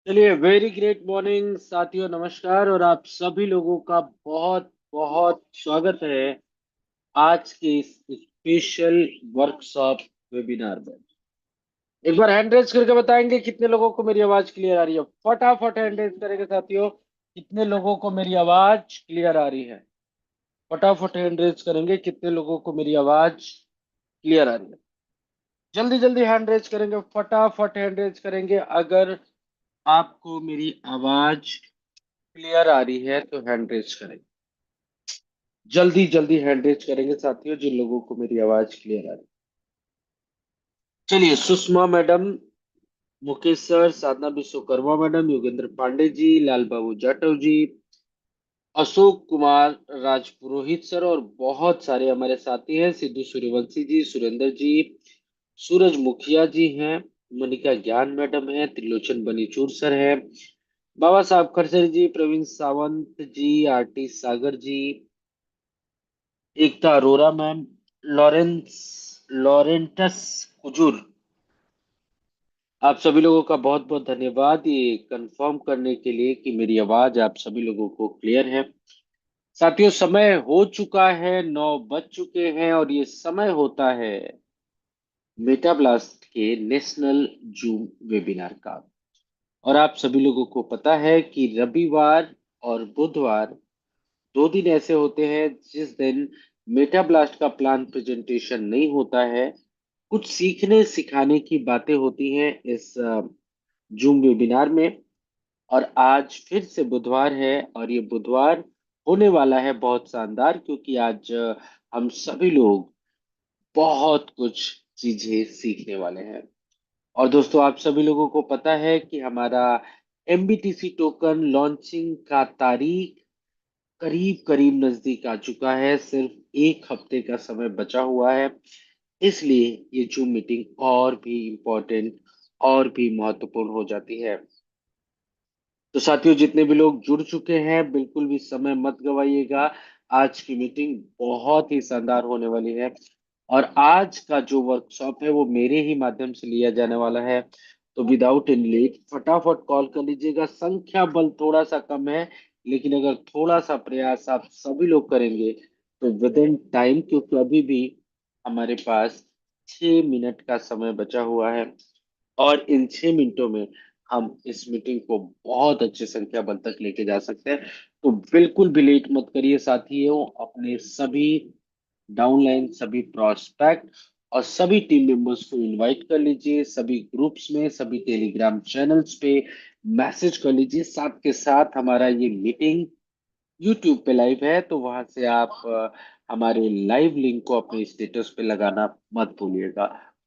चलिए, very great morning साथियों, नमस्कार। और आप सभी लोगों का बहुत बहुत स्वागत है आज के इस स्पेशल वर्कशॉप वेबिनार में। एक बार हैंड रेज करके बताएंगे कितने लोगों को मेरी आवाज क्लियर आ रही है। फटाफट हैंड रेज करेंगे साथियों, कितने लोगों को मेरी आवाज क्लियर आ रही है। फटाफट हैंड रेज करेंगे कितने लोगों को मेरी आवाज क्लियर आ रही है। जल्दी जल्दी हैंड रेज करेंगे, फटाफट हैंड रेज करेंगे अगर आपको मेरी आवाज क्लियर आ रही है तो हैंड रेज करें। जल्दी जल्दी हैंड रेज करेंगे साथियों जिन लोगों को मेरी आवाज क्लियर आ रही है। चलिए, सुषमा मैडम, मुकेश सर, साधना विश्वकर्मा मैडम, योगेंद्र पांडे जी, लाल बाबू जाटव जी, अशोक कुमार राजपुरोहित सर और बहुत सारे हमारे साथी हैं। सिद्धू सूर्यवंशी जी, सुरेंद्र जी, सूरज मुखिया जी हैं, मनिका ज्ञान मैडम है, त्रिलोचन बनीचूर सर है, बाबा साहब खरसर जी, प्रवीण सावंत जी, आरटी सागर जी, एकता अरोरा मैम, लॉरेंस लॉरेंटस कुजूर, आप सभी लोगों का बहुत बहुत धन्यवाद ये कंफर्म करने के लिए कि मेरी आवाज आप सभी लोगों को क्लियर है। साथियों, समय हो चुका है, 9 बज चुके हैं और ये समय होता है मेटा ब्लास्ट के नेशनल जूम वेबिनार का। और आप सभी लोगों को पता है कि रविवार और बुधवार 2 दिन ऐसे होते हैं जिस दिन मेटा ब्लास्ट का प्लान प्रेजेंटेशन नहीं होता है। कुछ सीखने सिखाने की बातें होती हैं इस जूम वेबिनार में। और आज फिर से बुधवार है और ये बुधवार होने वाला है बहुत शानदार, क्योंकि आज हम सभी लोग बहुत कुछ चीजें सीखने वाले हैं। और दोस्तों, आप सभी लोगों को पता है कि हमारा एमबीटीसी टोकन लॉन्चिंग का तारीख करीब करीब नजदीक आ चुका है। सिर्फ एक हफ्ते का समय बचा हुआ है, इसलिए ये जूम मीटिंग और भी इम्पोर्टेंट और भी महत्वपूर्ण हो जाती है। तो साथियों, जितने भी लोग जुड़ चुके हैं, बिल्कुल भी समय मत गवाइएगा। आज की मीटिंग बहुत ही शानदार होने वाली है। और आज का जो वर्कशॉप है वो मेरे ही माध्यम से लिया जाने वाला है। तो विदाउट एनी लेट फटाफट कॉल कर लीजिएगा। संख्या बल थोड़ा सा कम है, लेकिन अगर थोड़ा सा प्रयास आप सभी लोग करेंगे तो विद इन टाइम, क्योंकि अभी भी हमारे पास 6 मिनट का समय बचा हुआ है और इन 6 मिनटों में हम इस मीटिंग को बहुत अच्छे संख्या बल तक लेके जा सकते हैं। तो बिल्कुल भी लेट मत करिए साथियों। अपने सभी डाउनलाइन, सभी प्रोस्पेक्ट और सभी टीम मेंबर्स को इनवाइट कर लीजिए। सभी ग्रुप्स में, सभी टेलीग्राम चैनल्स पे मैसेज कर लीजिए। साथ के साथ हमारा ये मीटिंग यूट्यूब पे लाइव है, तो वहां से आप हमारे लाइव लिंक को अपने स्टेटस पे लगाना मत भूलिएगा।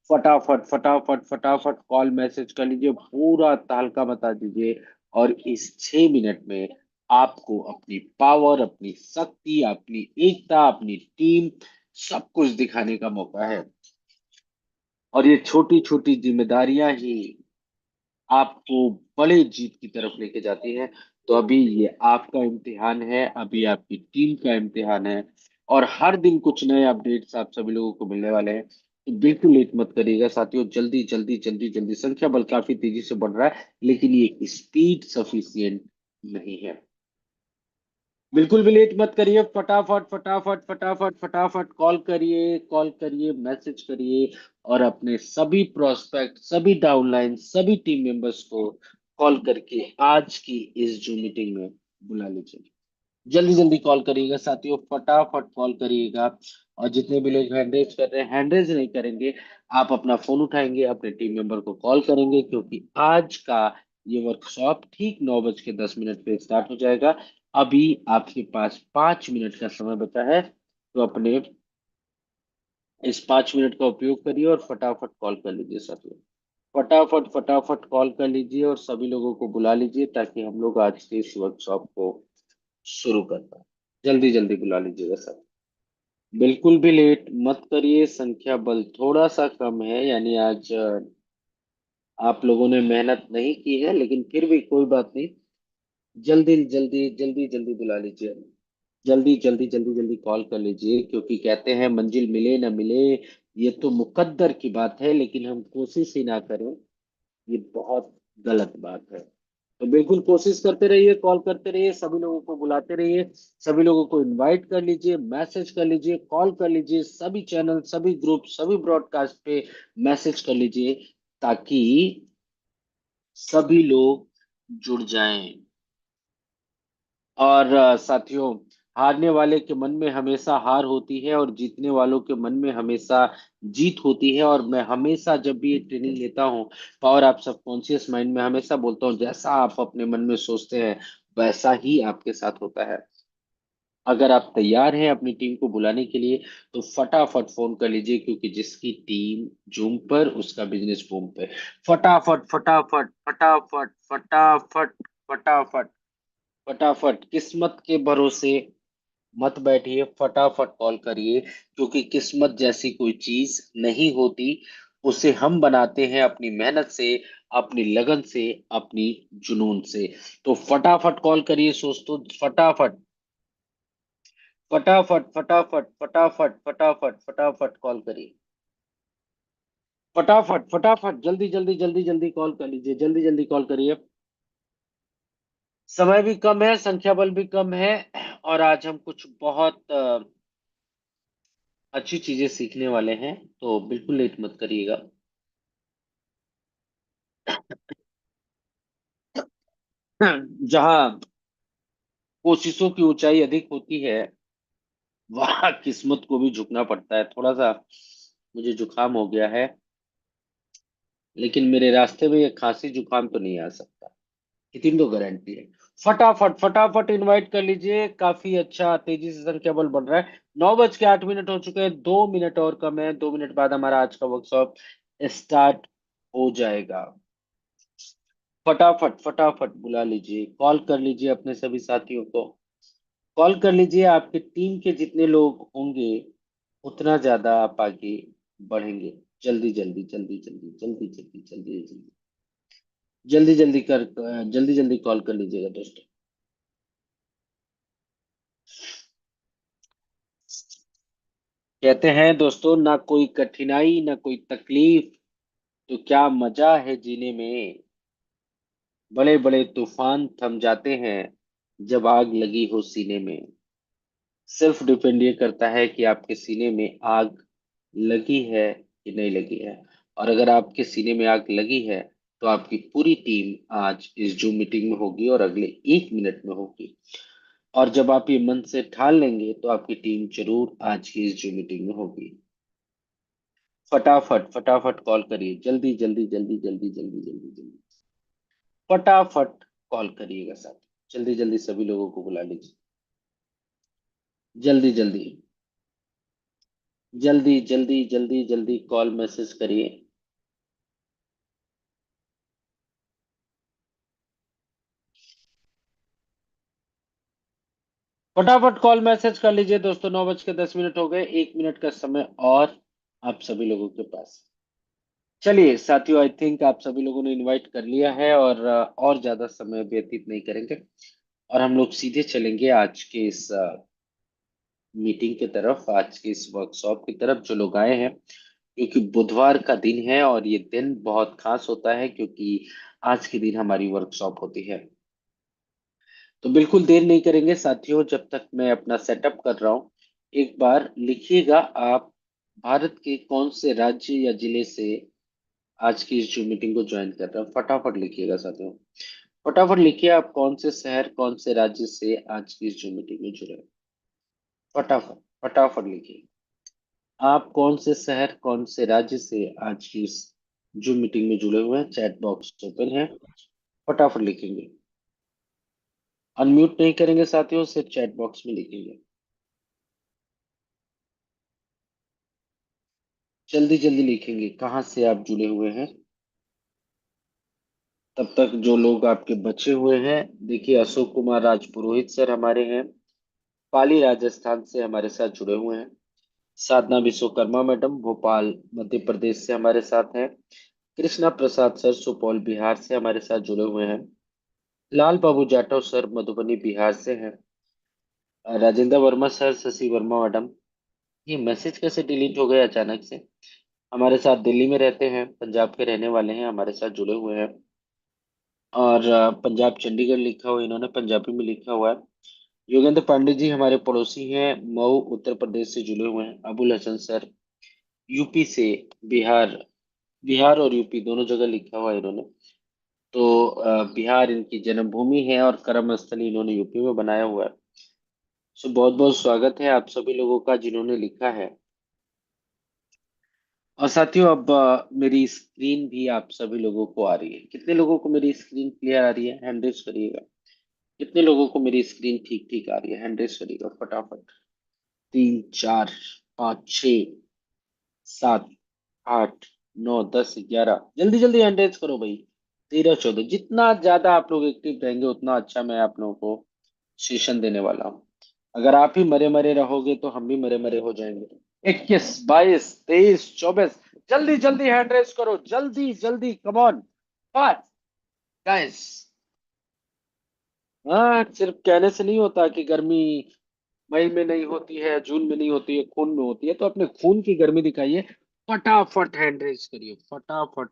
फटाफट फटाफट फटाफट कॉल मैसेज कर लीजिए, पूरा तहलका बता दीजिए। और इस 6 मिनट में आपको अपनी पावर, अपनी शक्ति, अपनी एकता, अपनी टीम, सब कुछ दिखाने का मौका है। और ये छोटी छोटी जिम्मेदारियां ही आपको बड़े जीत की तरफ लेके जाती है। तो अभी ये आपका इम्तिहान है, अभी आपकी टीम का इम्तिहान है। और हर दिन कुछ नए अपडेट्स आप सभी लोगों को मिलने वाले हैं। तो बिल्कुल लेट मत करिएगा साथियों। जल्दी जल्दी जल्दी जल्दी, संख्या बल काफी तेजी से बढ़ रहा है, लेकिन ये स्पीड सफिशियंट नहीं है। बिल्कुल भी लेट मत करिए। फटाफट फटाफट फटाफट फटाफट कॉल करिए, कॉल करिए, मैसेज करिए और अपने सभी प्रोस्पेक्ट, सभी डाउनलाइन, सभी टीम मेंबर्स को कॉल करके आज की इस जूम मीटिंग में बुला लीजिए। जल्दी जल्दी कॉल करिएगा साथियों, फटाफट कॉल करिएगा। और जितने भी लोग हैंडरेज कर रहे हैं, हैंडरेज नहीं करेंगे, आप अपना फोन उठाएंगे, अपने टीम मेंबर को कॉल करेंगे, क्योंकि आज का ये वर्कशॉप ठीक 9:10 पे स्टार्ट हो जाएगा। अभी आपके पास 5 मिनट का समय बचा है, तो अपने इस 5 मिनट का उपयोग करिए और फटाफट कॉल कर लीजिए साथियों। फटाफट फटाफट कॉल कर लीजिए और सभी लोगों को बुला लीजिए, ताकि हम लोग आज के इस वर्कशॉप को शुरू कर पाए। जल्दी जल्दी बुला लीजिएगा सर। बिल्कुल भी लेट मत करिए। संख्या बल थोड़ा सा कम है, यानी आज आप लोगों ने मेहनत नहीं की है, लेकिन फिर भी कोई बात नहीं। जल्दी जल्दी जल्दी जल्दी बुला लीजिए। जल्दी जल्दी जल्दी जल्दी कॉल कर लीजिए, क्योंकि कहते हैं मंजिल मिले ना मिले, ये तो मुकद्दर की बात है, लेकिन हम कोशिश ही ना करें, ये बहुत गलत बात है। तो बिल्कुल कोशिश करते रहिए, कॉल करते रहिए, सभी लोगों को बुलाते रहिए, सभी लोगों को इनवाइट कर लीजिए, मैसेज कर लीजिए, कॉल कर लीजिए, सभी चैनल, सभी ग्रुप, सभी ब्रॉडकास्ट पे मैसेज कर लीजिए, ताकि सभी लोग जुड़ जाएं। और साथियों, हारने वाले के मन में हमेशा हार होती है और जीतने वालों के मन में हमेशा जीत होती है। और मैं हमेशा जब भी ये ट्रेनिंग लेता हूँ, पावर आप सबकॉन्शियस माइंड में, हमेशा बोलता हूँ, जैसा आप अपने मन में सोचते हैं वैसा ही आपके साथ होता है। अगर आप तैयार हैं अपनी टीम को बुलाने के लिए, तो फटाफट फोन कर लीजिए, क्योंकि जिसकी टीम जूम पर उसका बिजनेस बूम पे। फटाफट फटाफट फटाफट फटाफट फटाफट फटाफट, किस्मत के भरोसे मत बैठिए, फटाफट कॉल करिए, क्योंकि किस्मत जैसी कोई चीज नहीं होती। उसे हम बनाते हैं अपनी मेहनत से, अपनी लगन से, अपनी जुनून से। तो फटाफट कॉल करिए दोस्तों, फटाफट फटाफट फटाफट फटाफट फटाफट फटाफट कॉल करिए। फटाफट फटाफट, जल्दी जल्दी जल्दी जल्दी कॉल कर लीजिए, जल्दी जल्दी कॉल करिए। समय भी कम है, संख्या बल भी कम है, और आज हम कुछ बहुत अच्छी चीजें सीखने वाले हैं, तो बिल्कुल लेट मत करिएगा। जहां कोशिशों की ऊंचाई अधिक होती है, वहां किस्मत को भी झुकना पड़ता है। थोड़ा सा मुझे जुकाम हो गया है, लेकिन मेरे रास्ते में ये खांसी जुकाम तो नहीं आ सकता, इतनी तो गारंटी है। फटाफट फटाफट इनवाइट कर लीजिए, काफी अच्छा तेजी से संख्या बल बढ़ रहा है। 9:08 हो चुके हैं, 2 मिनट और कम है, 2 मिनट बाद हमारा आज का वर्कशॉप स्टार्ट हो जाएगा। फटाफट फटाफट बुला लीजिए, कॉल कर लीजिए अपने सभी साथियों को, कॉल कर लीजिए। आपकी टीम के जितने लोग होंगे, उतना ज्यादा आप आगे बढ़ेंगे। जल्दी जल्दी जल्दी जल्दी जल्दी जल्दी जल्दी जल्दी जल्दी जल्दी कर जल्दी जल्दी कॉल कर लीजिएगा दोस्तों। कहते हैं दोस्तों, ना कोई कठिनाई ना कोई तकलीफ, तो क्या मजा है जीने में। बड़े बड़े तूफान थम जाते हैं जब आग लगी हो सीने में। सिर्फ डिपेंड ये करता है कि आपके सीने में आग लगी है कि नहीं लगी है। और अगर आपके सीने में आग लगी है, तो आपकी पूरी टीम आज इस जूम मीटिंग में होगी और अगले 1 मिनट में होगी। और जब आप ये मन से ठान लेंगे, तो आपकी टीम जरूर आज की इस जूम मीटिंग में होगी। फटाफट फटाफट कॉल करिए, जल्दी जल्दी जल्दी जल्दी जल्दी जल्दी जल्दी फटाफट कॉल करिएगा साथ। जल्दी जल्दी सभी लोगों को बुला लीजिए, जल्दी जल्दी जल्दी जल्दी जल्दी जल्दी कॉल मैसेज करिए। फटाफट कॉल मैसेज कर लीजिए दोस्तों, 9:10 हो गए, 1 मिनट का समय और आप सभी लोगों के पास। चलिए साथियों, आई थिंक आप सभी लोगों ने इनवाइट कर लिया है, और ज्यादा समय व्यतीत नहीं करेंगे, और हम लोग सीधे चलेंगे आज के इस मीटिंग की तरफ, आज के इस वर्कशॉप की तरफ। जो लोग आए हैं, क्योंकि बुधवार का दिन है और ये दिन बहुत खास होता है, क्योंकि आज के दिन हमारी वर्कशॉप होती है। तो बिल्कुल देर नहीं करेंगे साथियों, जब तक मैं अपना सेटअप कर रहा हूँ, एक बार लिखिएगा आप, भारत के कौन से राज्य या जिले से आज की इस जो मीटिंग को ज्वाइन कर रहे हैं। फटाफट लिखिएगा साथियों, फटाफट लिखिए, आप कौन से शहर, कौन से राज्य से आज की इस जो मीटिंग में जुड़े हैं। फटाफट फटाफट लिखिए, आप कौन से शहर, कौन से राज्य से आज की इस जो मीटिंग में जुड़े हुए हैं। चैट बॉक्स ओपन है, फटाफट लिखेंगे। अनम्यूट नहीं करेंगे साथियों, सिर्फ चैट बॉक्स में लिखेंगे। जल्दी जल्दी लिखेंगे कहाँ से आप जुड़े हुए हैं। तब तक जो लोग आपके बचे हुए हैं, देखिए अशोक कुमार राजपुरोहित सर हमारे हैं, पाली राजस्थान से हमारे साथ जुड़े हुए हैं। साधना विश्वकर्मा मैडम भोपाल मध्य प्रदेश से हमारे साथ हैं। कृष्णा प्रसाद सर सुपौल बिहार से हमारे साथ जुड़े हुए हैं। लाल बाबू जाटव सर मधुबनी बिहार से हैं। राजेंद्र वर्मा सर, शशि वर्मा मैडम, ये मैसेज कैसे डिलीट हो गया अचानक से, हमारे साथ दिल्ली में रहते हैं, पंजाब के रहने वाले हैं, हमारे साथ जुड़े हुए हैं। और पंजाब चंडीगढ़ लिखा हुआ, इन्होंने पंजाबी में लिखा हुआ है। योगेंद्र पांडे जी हमारे पड़ोसी हैं, मऊ उत्तर प्रदेश से जुड़े हुए हैं। अबुल हसन सर यूपी से, बिहार, बिहार और यूपी दोनों जगह लिखा हुआ है इन्होंने। तो बिहार इनकी जन्मभूमि है और कर्म स्थली इन्होंने यूपी में बनाया हुआ है। सो बहुत बहुत स्वागत है आप सभी लोगों का जिन्होंने लिखा है। और साथियों अब मेरी स्क्रीन भी आप सभी लोगों को आ रही है। कितने लोगों को मेरी स्क्रीन क्लियर आ रही है, हैंड रेज करिएगा। कितने लोगों को मेरी स्क्रीन ठीक ठीक आ रही है, हैंड रेज करिएगा फटाफट। 3, 4, 5, 6, 7, 8, 9, 10, 11, जल्दी जल्दी हैंड रेज करो भाई। 13, 14, जितना ज्यादा आप लोग एक्टिव रहेंगे उतना अच्छा मैं आप लोगों को सेशन देने वाला हूँ। अगर आप ही मरे मरे रहोगे तो हम भी मरे मरे हो जाएंगे। 21, 22, 23, 24, जल्दी जल्दी हैंड रेस करो, जल्दी जल्दी, कम ऑन फास्ट गाइस। हाँ, सिर्फ कहने से नहीं होता कि गर्मी मई में नहीं होती है, जून में नहीं होती है, खून में होती है। तो अपने खून की गर्मी दिखाइए। फटाफट हैंड रेस करिए, फटाफट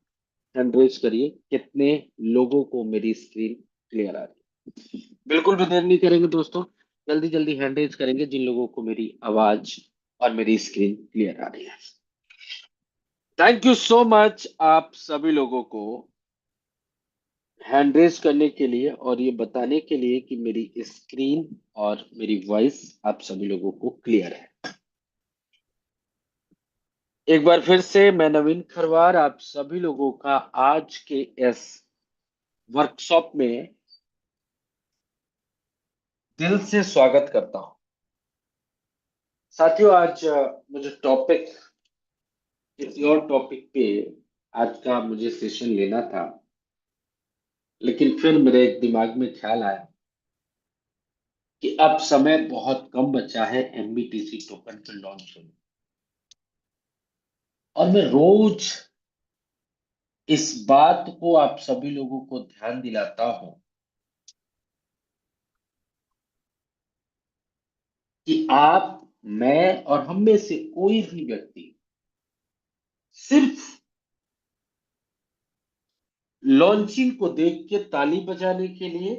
हैंड रेस करिए। कितने लोगों को मेरी स्क्रीन क्लियर आ रही है? बिल्कुल भी देर नहीं करेंगे दोस्तों, जल्दी जल्दी हैंड रेस करेंगे जिन लोगों को मेरी आवाज और मेरी स्क्रीन क्लियर आ रही है। थैंक यू सो मच आप सभी लोगों को हैंड रेस करने के लिए और ये बताने के लिए कि मेरी स्क्रीन और मेरी वॉइस आप सभी लोगों को क्लियर है। एक बार फिर से मैं नवीन खरवार आप सभी लोगों का आज के इस वर्कशॉप में दिल से स्वागत करता हूं। साथियों आज मुझे टॉपिक, किसी और टॉपिक पे आज का मुझे सेशन लेना था, लेकिन फिर मेरे एक दिमाग में ख्याल आया कि अब समय बहुत कम बचा है एमबीटीसी टोकन के लॉन्च होने, और मैं रोज इस बात को आप सभी लोगों को ध्यान दिलाता हूं कि आप, मैं और हम में से कोई भी व्यक्ति सिर्फ लॉन्चिंग को देख के ताली बजाने के लिए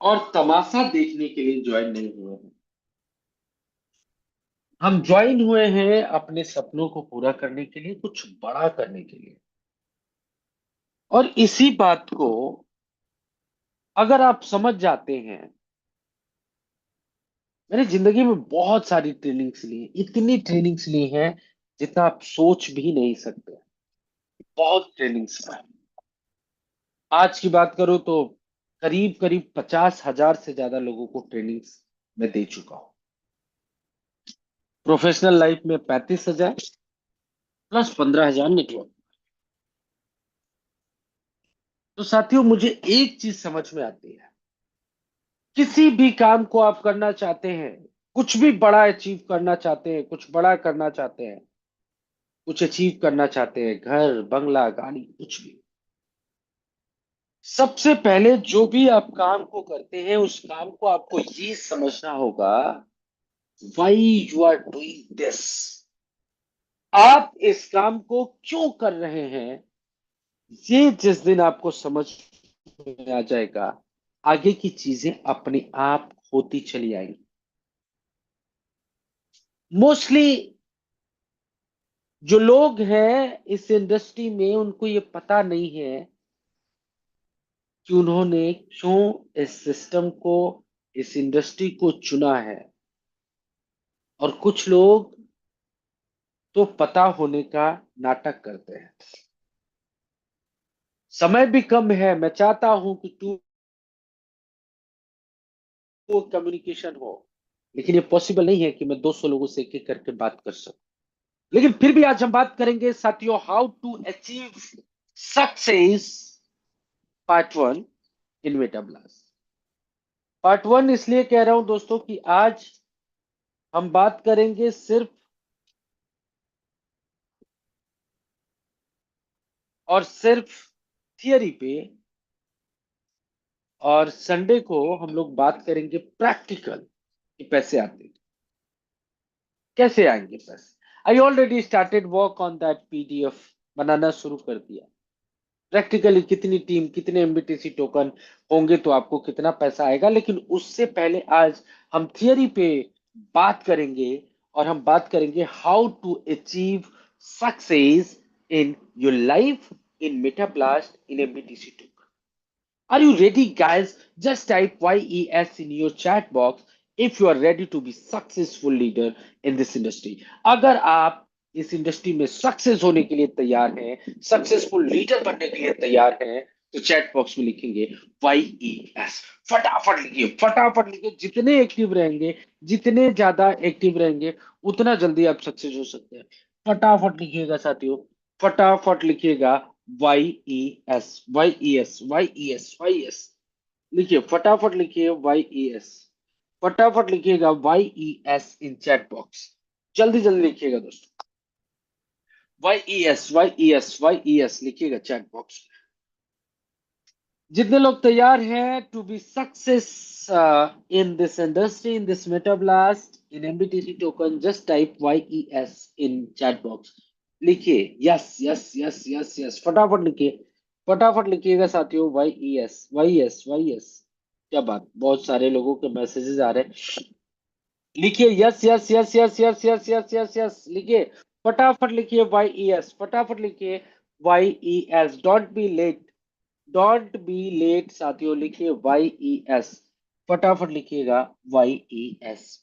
और तमाशा देखने के लिए ज्वाइन नहीं हुए हैं। हम ज्वाइन हुए हैं अपने सपनों को पूरा करने के लिए, कुछ बड़ा करने के लिए। और इसी बात को अगर आप समझ जाते हैं, मैंने जिंदगी में बहुत सारी ट्रेनिंग्स ली हैं, इतनी ट्रेनिंग्स ली हैं जितना आप सोच भी नहीं सकते। बहुत ट्रेनिंग्स। आज की बात करूं तो करीब करीब 50,000 से ज्यादा लोगों को ट्रेनिंग्स मैं दे चुका हूं। प्रोफेशनल लाइफ में 35,000 प्लस 15,000 नेटवर्क। तो साथियों मुझे एक चीज समझ में आती है, किसी भी काम को आप करना चाहते हैं, कुछ भी बड़ा अचीव करना चाहते हैं, कुछ बड़ा करना चाहते हैं, कुछ अचीव करना चाहते हैं, घर बंगला गाड़ी कुछ भी, सबसे पहले जो भी आप काम को करते हैं उस काम को आपको ये समझना होगा, why you are doing this. आप इस काम को क्यों कर रहे हैं, ये जिस दिन आपको समझ में आ जाएगा, आगे की चीजें अपने आप होती चली आएंगी। मोस्टली जो लोग हैं इस इंडस्ट्री में उनको ये पता नहीं है कि उन्होंने क्यों इस सिस्टम को, इस इंडस्ट्री को चुना है। और कुछ लोग तो पता होने का नाटक करते हैं। समय भी कम है, मैं चाहता हूं कि टू कम्युनिकेशन हो, लेकिन ये पॉसिबल नहीं है कि मैं 200 लोगों से एक एक करके बात कर सकूं। लेकिन फिर भी आज हम बात करेंगे साथियों, how to achieve success part 1 in Metablast. Part 1 इसलिए कह रहा हूं दोस्तों कि आज हम बात करेंगे सिर्फ और सिर्फ थियरी पे, और संडे को हम लोग बात करेंगे प्रैक्टिकल कि पैसे आते हैं, कैसे आएंगे पैसे। I already started work on that PDF, बनाना शुरू कर दिया। प्रैक्टिकली कितनी टीम, कितने एमबीटीसी टोकन होंगे तो आपको कितना पैसा आएगा। लेकिन उससे पहले आज हम थियरी पे बात करेंगे, और हम बात करेंगे how to achieve success in your life in Metablast in MBTC token. Are you ready, guys? Just type YES in your chat box if you are ready to be successful leader in this industry. अगर आप इस industry में success होने के लिए तैयार हैं, successful leader बनने के लिए तैयार हैं, तो चैट बॉक्स में लिखेंगे YES। फटाफट लिखिए, फटाफट लिखिए। जितने एक्टिव रहेंगे, जितने ज्यादा एक्टिव रहेंगे, उतना जल्दी आप सक्सेस हो सकते हैं। फटाफट लिखिएगा साथियों, फटाफट लिखिएगा। YES लिखिए, फटाफट लिखिए YES। फटाफट लिखिएगा YES इन चैट बॉक्स। जल्दी जल्दी लिखिएगा दोस्तों, YES लिखिएगा चैट बॉक्स। जितने लोग तैयार हैं to be success in this industry, in this Metablast, in MBTC token, just type YES in chat box. लिखिए yes yes yes yes yes, फटाफट लिखिए, फटाफट लिखिएगा साथियों। YES। क्या बात, बहुत सारे लोगों के मैसेजेस आ रहे हैं। लिखिए yes yes yes yes yes yes yes yes yes, लिखिए, फटाफट लिखिए YES, फटाफट लिखिए YES। Don't be late, don't be late साथियों, लिखिए YES। फटाफट लिखिएगा YES।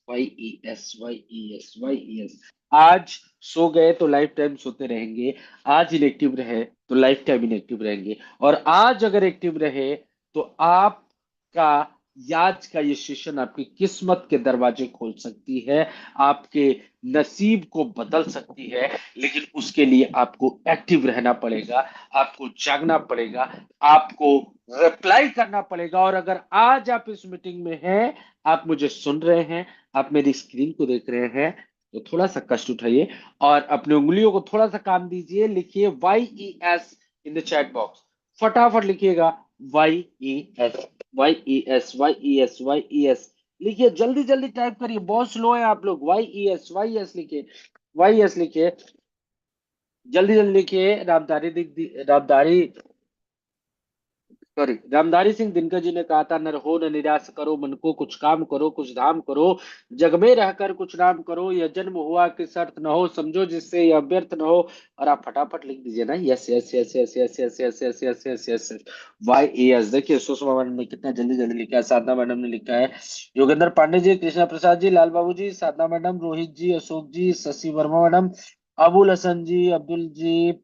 आज सो गए तो लाइफ टाइम सोते रहेंगे, आज इनएक्टिव रहे तो लाइफ टाइम इनएक्टिव रहेंगे, और आज अगर एक्टिव रहे तो आपका आज का ये सेशन आपकी किस्मत के दरवाजे खोल सकती है, आपके नसीब को बदल सकती है। लेकिन उसके लिए आपको एक्टिव रहना पड़ेगा, आपको जागना पड़ेगा, आपको रिप्लाई करना पड़ेगा। और अगर आज आप इस मीटिंग में हैं, आप मुझे सुन रहे हैं, आप मेरी स्क्रीन को देख रहे हैं, तो थोड़ा सा कष्ट उठाइए और अपनी उंगलियों को थोड़ा सा काम दीजिए। लिखिए YES in the chat box, फटाफट लिखिएगा YES। लिखिए, जल्दी जल्दी टाइप करिए, बहुत स्लो है आप लोग। YES लिखिए, YES लिखिए, जल्दी जल्दी लिखिए। रामधारी, सॉरी, रामधारी सिंह दिनकर जी ने कहा था, न रहो न निराश करो मन को, कुछ काम करो कुछ धाम करो, जग में रहकर कुछ नाम करो, यह जन्म हुआ कि अर्थ न हो, समझो जिससे यह व्यर्थ न हो। और आप फटाफट लिख दीजिए ना, yes yes yes yes yes yes yes yes yes yes yes yes. YES। देखिए सुषमा मैडम ने कितना जल्दी जल्दी लिखा है, साधना मैडम ने लिखा है, योगेंद्र पांडे जी, कृष्णा प्रसाद जी, लाल बाबू जी, साधना मैडम, रोहित जी, अशोक जी, शशि वर्मा मैडम, अबुल हसन जी, अब्दुल जी,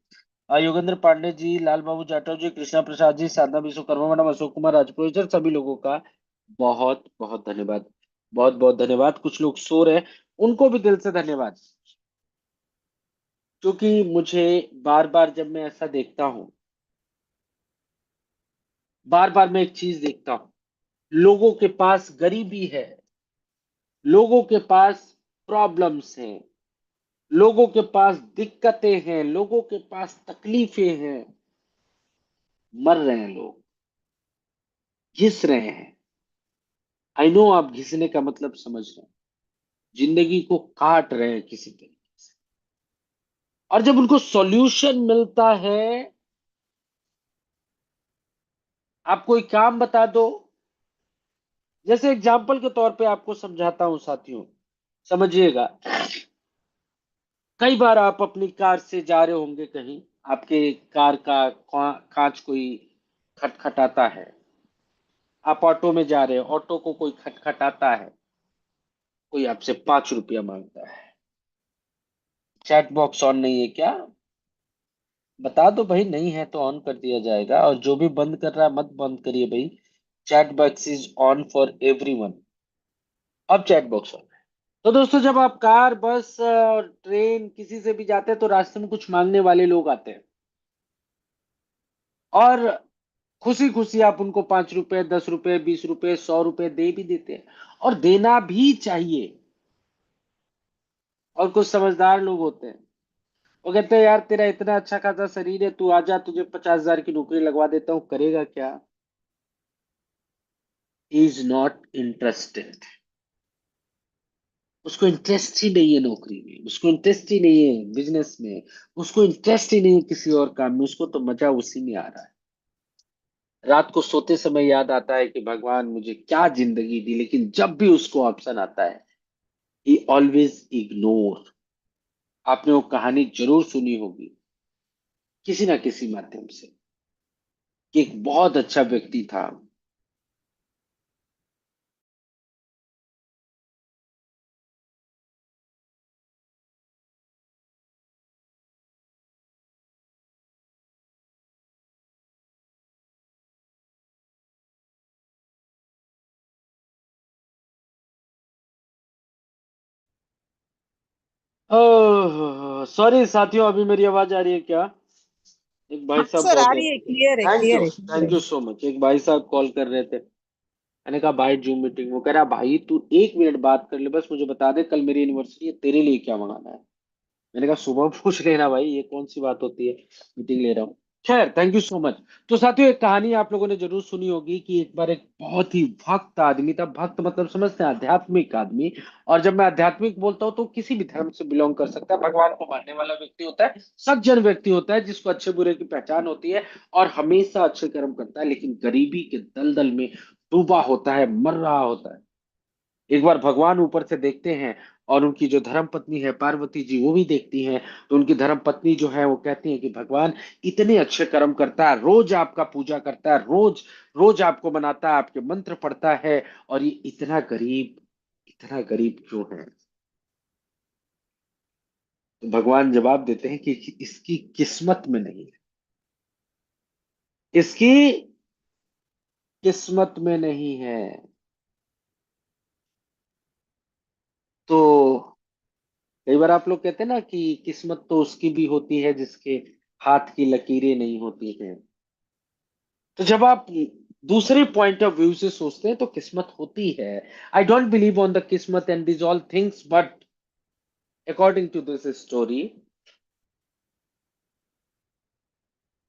योगेंद्र पांडे जी, लाल बाबू जाटव जी, कृष्णा प्रसाद जी, साधना विश्वकर्मा मैडम, अशोक कुमार राजपुरोहित सर, सभी लोगों का बहुत बहुत धन्यवाद, बहुत बहुत धन्यवाद। कुछ लोग सो रहे हैं, उनको भी दिल से धन्यवाद, क्योंकि मुझे बार बार जब मैं ऐसा देखता हूं, बार बार मैं एक चीज देखता हूं, लोगों के पास गरीबी है, लोगों के पास प्रॉब्लम्स हैं, लोगों के पास दिक्कतें हैं, लोगों के पास तकलीफें हैं, मर रहे हैं लोग, घिस रहे हैं। आई नो आप घिसने का मतलब समझ रहे हैं, जिंदगी को काट रहे हैं किसी तरीके से। और जब उनको सॉल्यूशन मिलता है, आप कोई काम बता दो, जैसे एग्जाम्पल के तौर पे आपको समझाता हूं साथियों, समझिएगा। कई बार आप अपनी कार से जा रहे होंगे कहीं, आपके कार का कांच कोई खटखटाता है, आप ऑटो में जा रहे हो, ऑटो को कोई खटखटाता है, कोई आपसे 5 रुपया मांगता है। चैट बॉक्स ऑन नहीं है क्या? बता दो भाई, नहीं है तो ऑन कर दिया जाएगा। और जो भी बंद कर रहा है, मत बंद करिए भाई। Chat box is on for everyone. अब चैट बॉक्स ऑन है। तो दोस्तों, जब आप कार, बस और ट्रेन किसी से भी जाते हैं, तो रास्ते में कुछ मांगने वाले लोग आते हैं, और खुशी खुशी आप उनको 5 रुपए, 10 रुपए, 20 रुपए, 100 रुपए दे भी देते हैं, और देना भी चाहिए। और कुछ समझदार लोग होते हैं, वो कहते हैं, यार तेरा इतना अच्छा खासा शरीर है, तू आजा, तुझे 50,000 की नौकरी लगवा देता हूँ, करेगा क्या? Is not interested. उसको इंटरेस्ट ही नहीं है नौकरी में, उसको इंटरेस्ट ही नहीं है बिजनेस में, उसको इंटरेस्ट ही नहीं है किसी और काम में, उसको तो मजा उसी में आ रहा है। रात को सोते समय याद आता है कि भगवान मुझे क्या जिंदगी दी, लेकिन जब भी उसको ऑप्शन आता है ही ऑलवेज इग्नोर। आपने वो कहानी जरूर सुनी होगी किसी ना किसी माध्यम से, कि एक बहुत अच्छा व्यक्ति था। ओह सॉरी साथियों, अभी मेरी आवाज आ रही है क्या? एक भाई हाँ साहब सर, बहुत आ है। रही है, क्लियर है, थैंक यू, क्लियर है, क्लियर थैंक है। You so much. एक भाई साहब कॉल कर रहे थे, मैंने कहा भाई जूम मीटिंग। वो कह रहा भाई तू 1 मिनट बात कर ले, बस मुझे बता दे कल मेरी एनिवर्सरी है, तेरे लिए क्या मंगाना है। मैंने कहा सुबह पूछ लेना भाई, ये कौन सी बात होती है, मीटिंग ले रहा हूँ। खैर थैंक यू सो मच। तो साथियों, एक कहानी आप लोगों ने जरूर सुनी होगी कि एक बार एक बहुत ही भक्त आदमी था। भक्त मतलब समझते हैं, आध्यात्मिक आदमी। और जब मैं आध्यात्मिक बोलता हूँ तो किसी भी धर्म से बिलोंग कर सकता है, भगवान को मानने वाला व्यक्ति होता है, सज्जन व्यक्ति होता है, जिसको अच्छे बुरे की पहचान होती है और हमेशा अच्छे कर्म करता है, लेकिन गरीबी के दलदल में डूबा होता है, मर रहा होता है। एक बार भगवान ऊपर से देखते हैं और उनकी जो धर्म पत्नी है पार्वती जी वो भी देखती हैं। तो उनकी धर्म पत्नी जो है वो कहती है कि भगवान इतने अच्छे कर्म करता है, रोज आपका पूजा करता है, रोज रोज आपको मनाता है, आपके मंत्र पढ़ता है, और ये इतना गरीब क्यों है? तो भगवान जवाब देते हैं कि इसकी किस्मत में नहीं है, इसकी किस्मत में नहीं है। तो कई बार आप लोग कहते हैं ना कि किस्मत तो उसकी भी होती है जिसके हाथ की लकीरें नहीं होती हैं। तो जब आप दूसरे पॉइंट ऑफ व्यू से सोचते हैं तो किस्मत होती है। I don't believe on the किस्मत and this all things, but according to this story,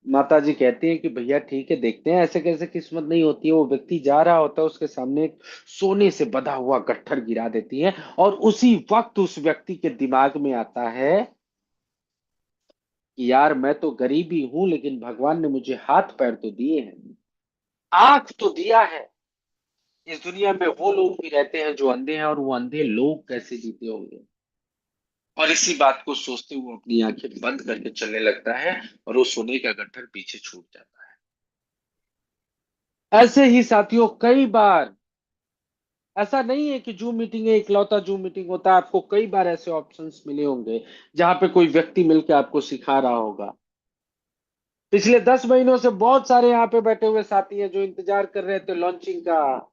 माता जी कहती हैं कि भैया ठीक है, देखते हैं ऐसे कैसे किस्मत नहीं होती है। वो व्यक्ति जा रहा होता है, उसके सामने एक सोने से बधा हुआ गट्ठर गिरा देती है, और उसी वक्त उस व्यक्ति के दिमाग में आता है कि यार मैं तो गरीब ही हूं, लेकिन भगवान ने मुझे हाथ पैर तो दिए हैं, आंख तो दिया है। इस दुनिया में वो लोग भी रहते हैं जो अंधे हैं, और वो अंधे लोग कैसे जीते होंगे। और इसी बात को सोचते हुए वो अपनी आंखें बंद करके चलने लगता है, और वो सोने का गट्ठर पीछे छूट जाता है। ऐसे ही साथियों कई बार, ऐसा नहीं है कि जूम मीटिंग है इकलौता जूम मीटिंग होता है, आपको कई बार ऐसे ऑप्शंस मिले होंगे जहां पे कोई व्यक्ति मिलकर आपको सिखा रहा होगा। पिछले 10 महीनों से बहुत सारे यहाँ पे बैठे हुए साथी हैं जो इंतजार कर रहे थे लॉन्चिंग का,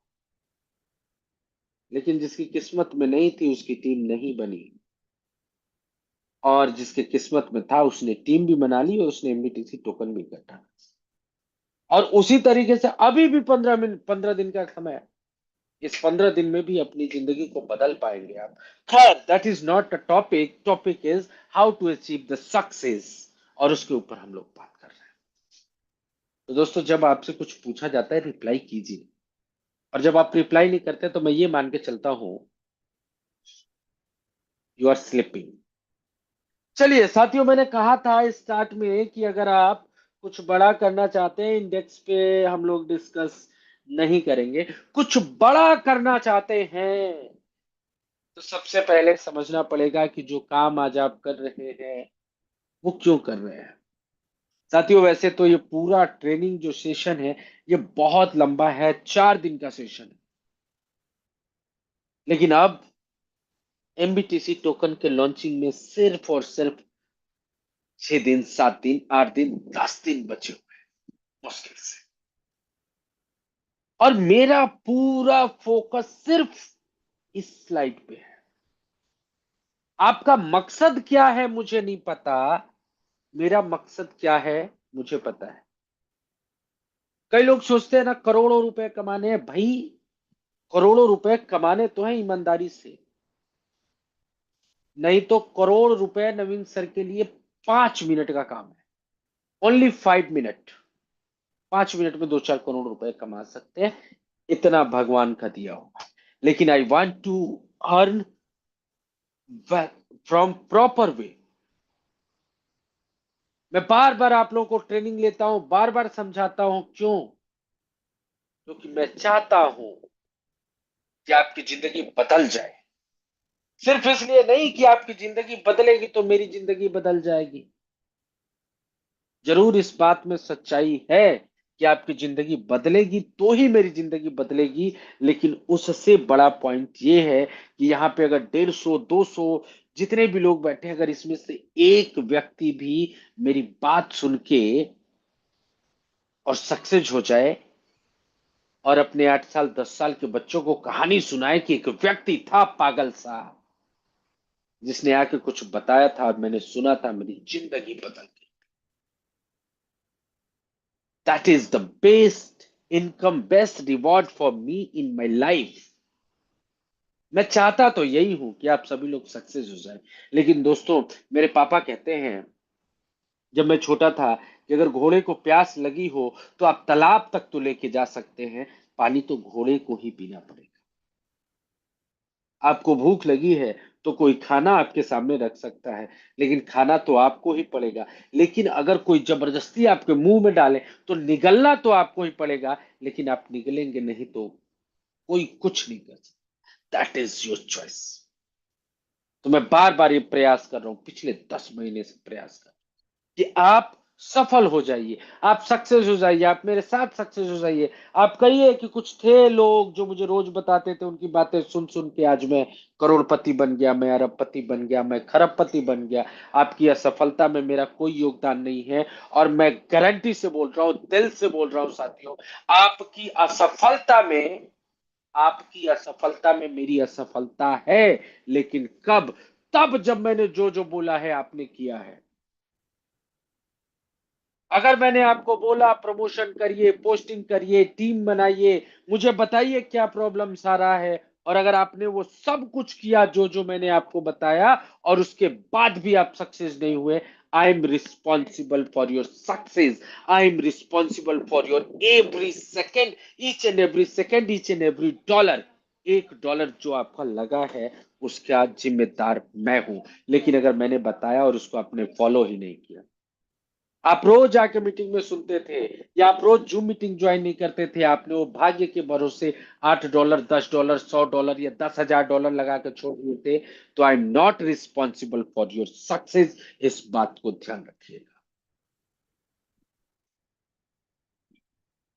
लेकिन जिसकी किस्मत में नहीं थी उसकी टीम नहीं बनी, और जिसके किस्मत में था उसने टीम भी बना ली और उसने एमबीटीसी टोकन भी इकट्ठा। और उसी तरीके से अभी भी 15 मिनट 15 दिन का समय है। इस 15 दिन में भी अपनी जिंदगी को बदल पाएंगे आप। खैर that is not a topic, topic is how to achieve the success, और उसके ऊपर हम लोग बात कर रहे हैं। तो दोस्तों, जब आपसे कुछ पूछा जाता है रिप्लाई कीजिए, और जब आप रिप्लाई नहीं करते तो मैं ये मान के चलता हूं यू आर स्लिपिंग। चलिए साथियों, मैंने कहा था स्टार्ट में कि अगर आप कुछ बड़ा करना चाहते हैं, इंडेक्स पे हम लोग डिस्कस नहीं करेंगे। कुछ बड़ा करना चाहते हैं तो सबसे पहले समझना पड़ेगा कि जो काम आज आप कर रहे हैं वो क्यों कर रहे हैं। साथियों वैसे तो ये पूरा ट्रेनिंग जो सेशन है ये बहुत लंबा है, 4 दिन का सेशन है, लेकिन अब एमबीटीसी टोकन के लॉन्चिंग में सिर्फ और सिर्फ 6 दिन, 7 दिन, 8 दिन, 10 दिन बचे हुए हैं मुश्किल से। और मेरा पूरा फोकस सिर्फ इस स्लाइड पे है। आपका मकसद क्या है मुझे नहीं पता, मेरा मकसद क्या है मुझे पता है। कई लोग सोचते हैं ना करोड़ों रुपए कमाने हैं, भाई करोड़ों रुपए कमाने तो हैं ईमानदारी से, नहीं तो करोड़ रुपए नवीन सर के लिए 5 मिनट का काम है। ओनली 5 मिनट, 5 मिनट में 2-4 करोड़ रुपए कमा सकते हैं, इतना भगवान का दिया हुआ। लेकिन I want to earn from proper way. मैं बार बार आप लोगों को ट्रेनिंग लेता हूं, बार बार समझाता हूं, क्यों? क्योंकि मैं चाहता हूं कि आपकी जिंदगी बदल जाए। सिर्फ इसलिए नहीं कि आपकी जिंदगी बदलेगी तो मेरी जिंदगी बदल जाएगी। जरूर इस बात में सच्चाई है कि आपकी जिंदगी बदलेगी तो ही मेरी जिंदगी बदलेगी। लेकिन उससे बड़ा पॉइंट ये है कि यहाँ पे अगर 150 200 जितने भी लोग बैठे हैं, अगर इसमें से एक व्यक्ति भी मेरी बात सुन के और सक्सेस हो जाए और अपने 8 साल 10 साल के बच्चों को कहानी सुनाए कि एक व्यक्ति था पागल सा, जिसने आके कुछ बताया था और मैंने सुना था, मेरी जिंदगी बदल गई। That is the best income, best reward for me in my life. मैं चाहता तो यही हूं कि आप सभी लोग सक्सेस हो जाए। लेकिन दोस्तों, मेरे पापा कहते हैं जब मैं छोटा था कि अगर घोड़े को प्यास लगी हो तो आप तालाब तक तो लेके जा सकते हैं, पानी तो घोड़े को ही पीना पड़ेगा। आपको भूख लगी है तो कोई खाना आपके सामने रख सकता है, लेकिन खाना तो आपको ही पड़ेगा। लेकिन अगर कोई जबरदस्ती आपके मुंह में डाले तो निगलना तो आपको ही पड़ेगा, लेकिन आप निगलेंगे नहीं तो कोई कुछ नहीं कर सकता। That is your choice. तो मैं बार बार ये प्रयास कर रहा हूं, पिछले 10 महीने से प्रयास कर रहा हूं कि आप सफल हो जाइए, आप सक्सेस हो जाइए, आप मेरे साथ सक्सेस हो जाइए। आप कहिए कि कुछ थे लोग जो मुझे रोज बताते थे, उनकी बातें सुन सुन के आज मैं करोड़पति बन गया, मैं अरबपति बन गया, मैं खरबपति बन गया। आपकी असफलता में मेरा कोई योगदान नहीं है। और मैं गारंटी से बोल रहा हूं, दिल से बोल रहा हूं साथियों, आपकी असफलता में आपकी असफलता में मेरी असफलता है। लेकिन कब? तब जब मैंने जो जो बोला है आपने किया है। अगर मैंने आपको बोला प्रमोशन करिए, पोस्टिंग करिए, टीम बनाइए, मुझे बताइए क्या प्रॉब्लम्स आ रहा है, और अगर आपने वो सब कुछ किया जो जो मैंने आपको बताया और उसके बाद भी आप सक्सेस नहीं हुए, I am responsible for your success. I am responsible for your every second, each and every second, each and every dollar. $1 जो आपका लगा है उसका जिम्मेदार मैं हूं। लेकिन अगर मैंने बताया और उसको आपने फॉलो ही नहीं किया, आप रोज आके मीटिंग में सुनते थे या आप रोज जूम मीटिंग ज्वाइन नहीं करते थे, आपने वो भाग्य के भरोसे $8 $10 $100 या $10,000 लगा के छोड़ दिए थे, तो I am not responsible for your success. इस बात को ध्यान रखिएगा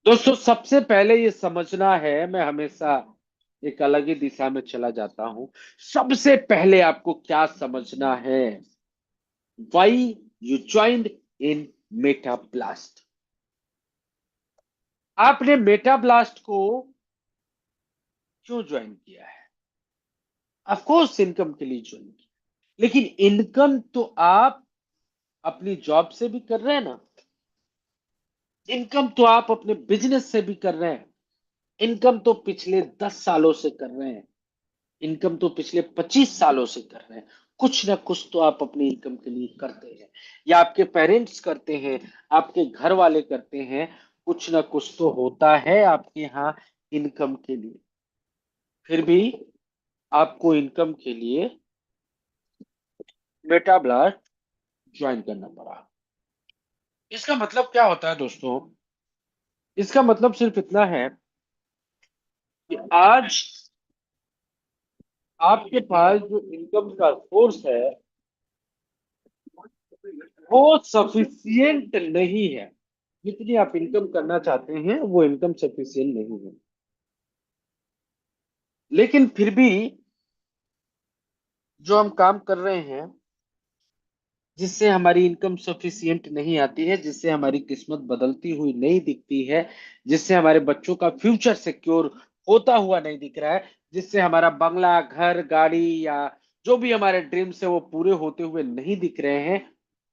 दोस्तों। सबसे पहले ये समझना है, मैं हमेशा एक अलग ही दिशा में चला जाता हूं। सबसे पहले आपको क्या समझना है? Why you joined in Meta blast. आपने मेटा ब्लास्ट को क्यों ज्वाइन किया है? ऑफ कोर्स इनकम के लिए ज्वाइन किया, लेकिन इनकम तो आप अपनी जॉब से भी कर रहे हैं ना। इनकम तो आप अपने बिजनेस से भी कर रहे हैं। इनकम तो पिछले 10 सालों से कर रहे हैं। इनकम तो पिछले 25 सालों से कर रहे हैं। कुछ ना कुछ तो आप अपनी इनकम के लिए करते हैं, या आपके पेरेंट्स करते हैं, आपके घर वाले करते हैं। कुछ ना कुछ तो होता है आपके यहाँ इनकम के लिए। फिर भी आपको इनकम के लिए मेटा ब्लास्ट ज्वाइन करना पड़ा। इसका मतलब क्या होता है दोस्तों? इसका मतलब सिर्फ इतना है कि आज आपके पास जो इनकम का सोर्स है वो सफिशियंट नहीं है। जितनी आप इनकम करना चाहते हैं वो इनकम सफिशियंट नहीं है। लेकिन फिर भी जो हम काम कर रहे हैं, जिससे हमारी इनकम सफिशियंट नहीं आती है, जिससे हमारी किस्मत बदलती हुई नहीं दिखती है, जिससे हमारे बच्चों का फ्यूचर सिक्योर होता हुआ नहीं दिख रहा है, जिससे हमारा बंगला घर गाड़ी या जो भी हमारे ड्रीम्स है वो पूरे होते हुए नहीं दिख रहे हैं,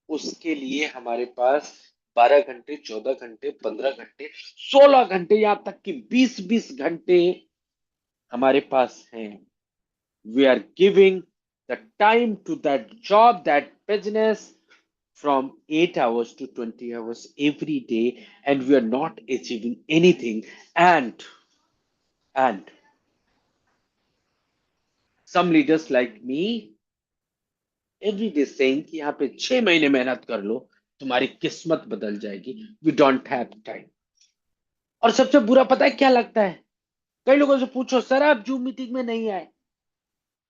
उसके लिए हमारे पास 12 घंटे, 14 घंटे, 15 घंटे, 16 घंटे, यहां तक कि 20-20 घंटे हमारे पास हैं। We are giving the time to that job, that business, from 8 hours to 20 hours every day, and we are not achieving anything. And some leaders like me every day saying कि यहाँ पे 6 महीने मेहनत कर लो, तुम्हारी किस्मत बदल जाएगी। We don't have time. और सबसे बुरा पता है क्या लगता है? कई लोगों से पूछो, सर आप जूम मीटिंग में नहीं आए।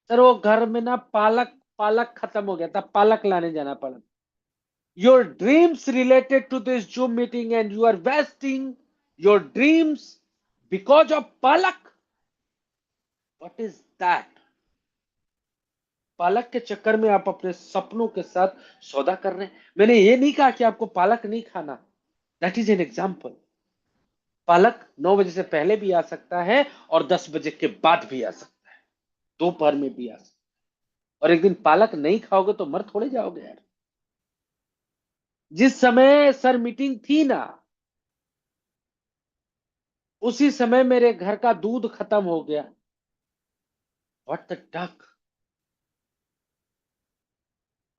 सर वो घर में ना पालक पालक खत्म हो गया था, पालक लाने जाना पड़ा। Your dreams related to this Zoom meeting and you are wasting your dreams because of palak. What is that? पालक के चक्कर में आप अपने सपनों के साथ सौदा कर रहे हैं। मैंने ये नहीं कहा कि आपको पालक नहीं खाना। That is an example. पालक 9 बजे से पहले भी आ सकता है और 10 बजे के बाद भी आ सकता है, दोपहर में भी आ सकता है। और एक दिन पालक नहीं खाओगे तो मर थोड़े जाओगे यार। जिस समय सर मीटिंग थी ना, उसी समय मेरे घर का दूध खत्म हो गया। What the duck.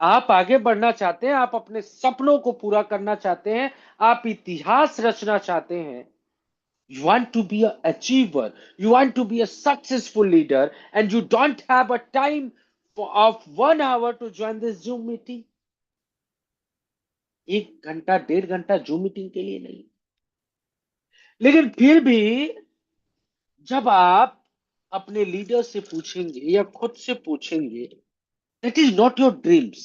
आप आगे बढ़ना चाहते हैं, आप अपने सपनों को पूरा करना चाहते हैं, आप इतिहास रचना चाहते हैं। You want to be an achiever, you want to be a successful leader, and you don't have a time of 1 hour to join this Zoom meeting. 1 घंटा 1.5 घंटा जूम मीटिंग के लिए नहीं। लेकिन फिर भी जब आप अपने लीडर से पूछेंगे या खुद से पूछेंगे, that is not your dreams.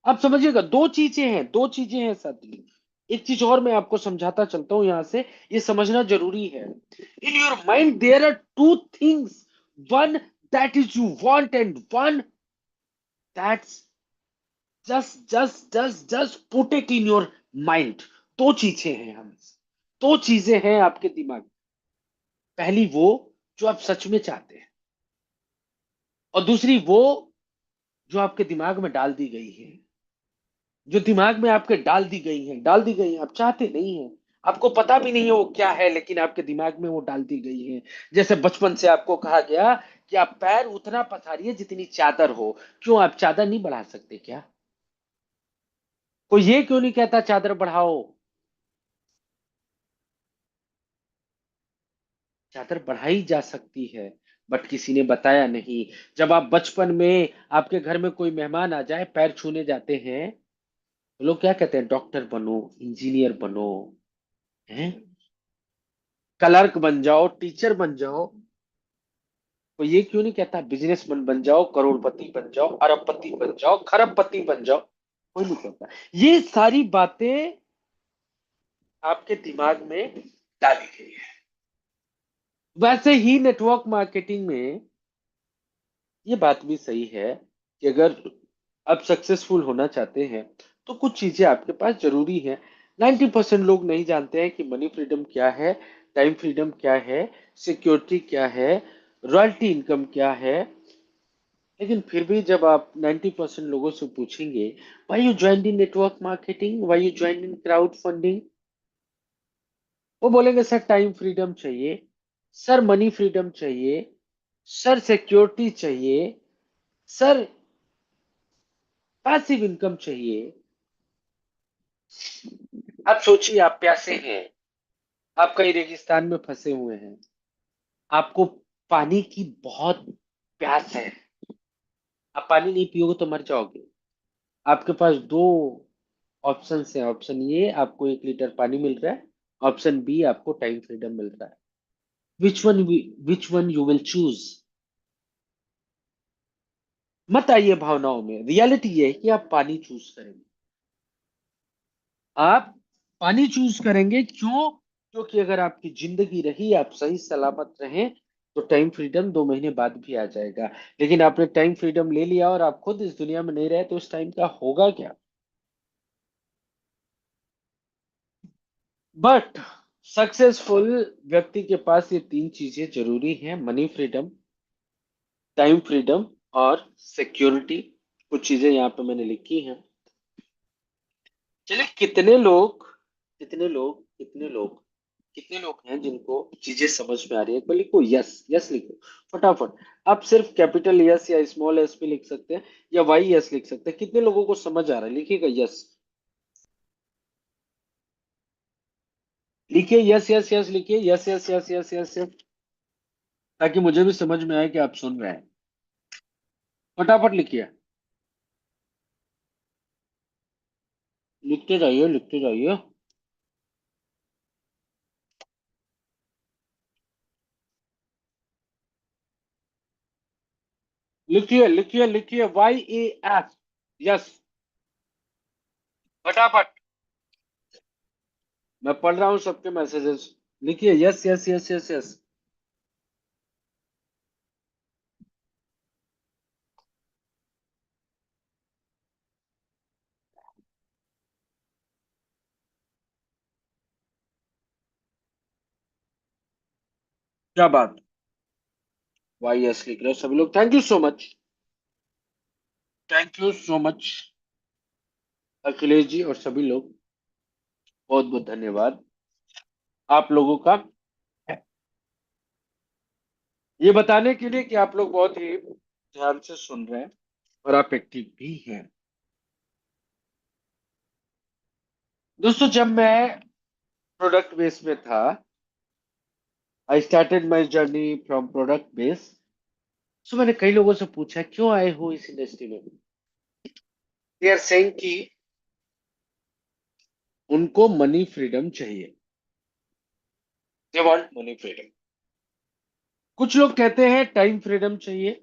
आप समझिएगा, दो चीजें हैं साथ में। एक चीज और मैं आपको समझाता चलता हूं यहां से, ये समझना जरूरी है। In your mind there are two things, one that is you want and one that's just put it in your mind. दो चीजें हैं हम, दो चीजें हैं आपके दिमाग में। पहली वो जो आप सच में चाहते हैं, और दूसरी वो जो आपके दिमाग में डाल दी गई है। जो दिमाग में आपके डाल दी गई हैं, आप चाहते नहीं हैं, आपको पता भी नहीं है वो क्या है, लेकिन आपके दिमाग में वो डाल दी गई है। जैसे बचपन से आपको कहा गया कि आप पैर उतना पसारिए जितनी चादर हो। क्यों आप चादर नहीं बढ़ा सकते क्या? कोई ये क्यों नहीं कहता चादर बढ़ाओ? चादर बढ़ाई जा सकती है, बट किसी ने बताया नहीं। जब आप बचपन में आपके घर में कोई मेहमान आ जाए, पैर छूने जाते हैं, तो लोग क्या कहते हैं? डॉक्टर बनो, इंजीनियर बनो, हैं, क्लर्क बन जाओ, टीचर बन जाओ। तो ये क्यों नहीं कहता बिजनेसमैन बन जाओ, करोड़पति बन जाओ, अरबपति बन जाओ, खरबपति बन जाओ? कोई नहीं कहता। ये सारी बातें आपके दिमाग में डाली गई है। वैसे ही नेटवर्क मार्केटिंग में ये बात भी सही है कि अगर आप सक्सेसफुल होना चाहते हैं तो कुछ चीजें आपके पास जरूरी है। 90% लोग नहीं जानते हैं कि मनी फ्रीडम क्या है, टाइम फ्रीडम क्या है, सिक्योरिटी क्या है, रॉयल्टी इनकम क्या है। लेकिन फिर भी जब आप 90% लोगों से पूछेंगे, why you join in network marketing, why you join in crowd funding, वो बोलेंगे सर टाइम फ्रीडम चाहिए, सर मनी फ्रीडम चाहिए, सर सिक्योरिटी चाहिए, सर पैसिव इनकम चाहिए। आप सोचिए, आप प्यासे हैं, आप कहीं रेगिस्तान में फंसे हुए हैं, आपको पानी की बहुत प्यास है, आप पानी नहीं पियोगे तो मर जाओगे। आपके पास दो ऑप्शन है। ऑप्शन ए, आपको 1 लीटर पानी मिल रहा है। ऑप्शन बी, आपको टाइम फ्रीडम मिल रहा है। Which one you will choose? मत आइए भावनाओं में, रियलिटी ये है कि आप पानी चूज करेंगे। आप पानी चूज करेंगे, क्यों? क्योंकि अगर आपकी जिंदगी रही, आप सही सलामत रहें, तो टाइम फ्रीडम 2 महीने बाद भी आ जाएगा। लेकिन आपने टाइम फ्रीडम ले लिया और आप खुद इस दुनिया में नहीं रहे, तो उस टाइम का होगा क्या? बट सक्सेसफुल व्यक्ति के पास ये तीन चीजें जरूरी हैं: मनी फ्रीडम, टाइम फ्रीडम और सिक्योरिटी। कुछ चीजें यहाँ पे मैंने लिखी हैं। चलिए, कितने लोग हैं जिनको चीजें समझ में आ रही है? एक बार लिखो, यस यस लिखो फटाफट। आप सिर्फ कैपिटल यस या स्मॉल एस भी लिख सकते हैं, या वाई यस लिख सकते हैं। कितने लोगों को समझ आ रहा है? लिखिएगा यस। लिखिए यस यस यस, लिखिए yes yes yes yes yes yes, ताकि मुझे भी समझ में आए कि आप सुन रहे हैं। फटाफट लिखिए, लिखते जाइए लिखते जाइए। लिखिए लिखिए लिखिए, YAS। यस, फटाफट। मैं पढ़ रहा हूँ सबके मैसेजेस। लिखिए yes yes yes yes yes. क्या बात, YS लिख रहे हो सभी लोग, thank you so much. Thank you so much Akhilesh ji और सभी लोग, बहुत बहुत धन्यवाद आप लोगों का, ये बताने के लिए कि आप लोग बहुत ही ध्यान से सुन रहे हैं और आप एक्टिव भी हैं। दोस्तों, जब मैं प्रोडक्ट बेस में था, I started my journey from product base. So मैंने कई लोगों से पूछा क्यों आए हो इस इंडस्ट्री में। दे आर सेइंग कि उनको मनी फ्रीडम चाहिए, दे वांट मनी फ्रीडम। कुछ लोग कहते हैं टाइम फ्रीडम चाहिए,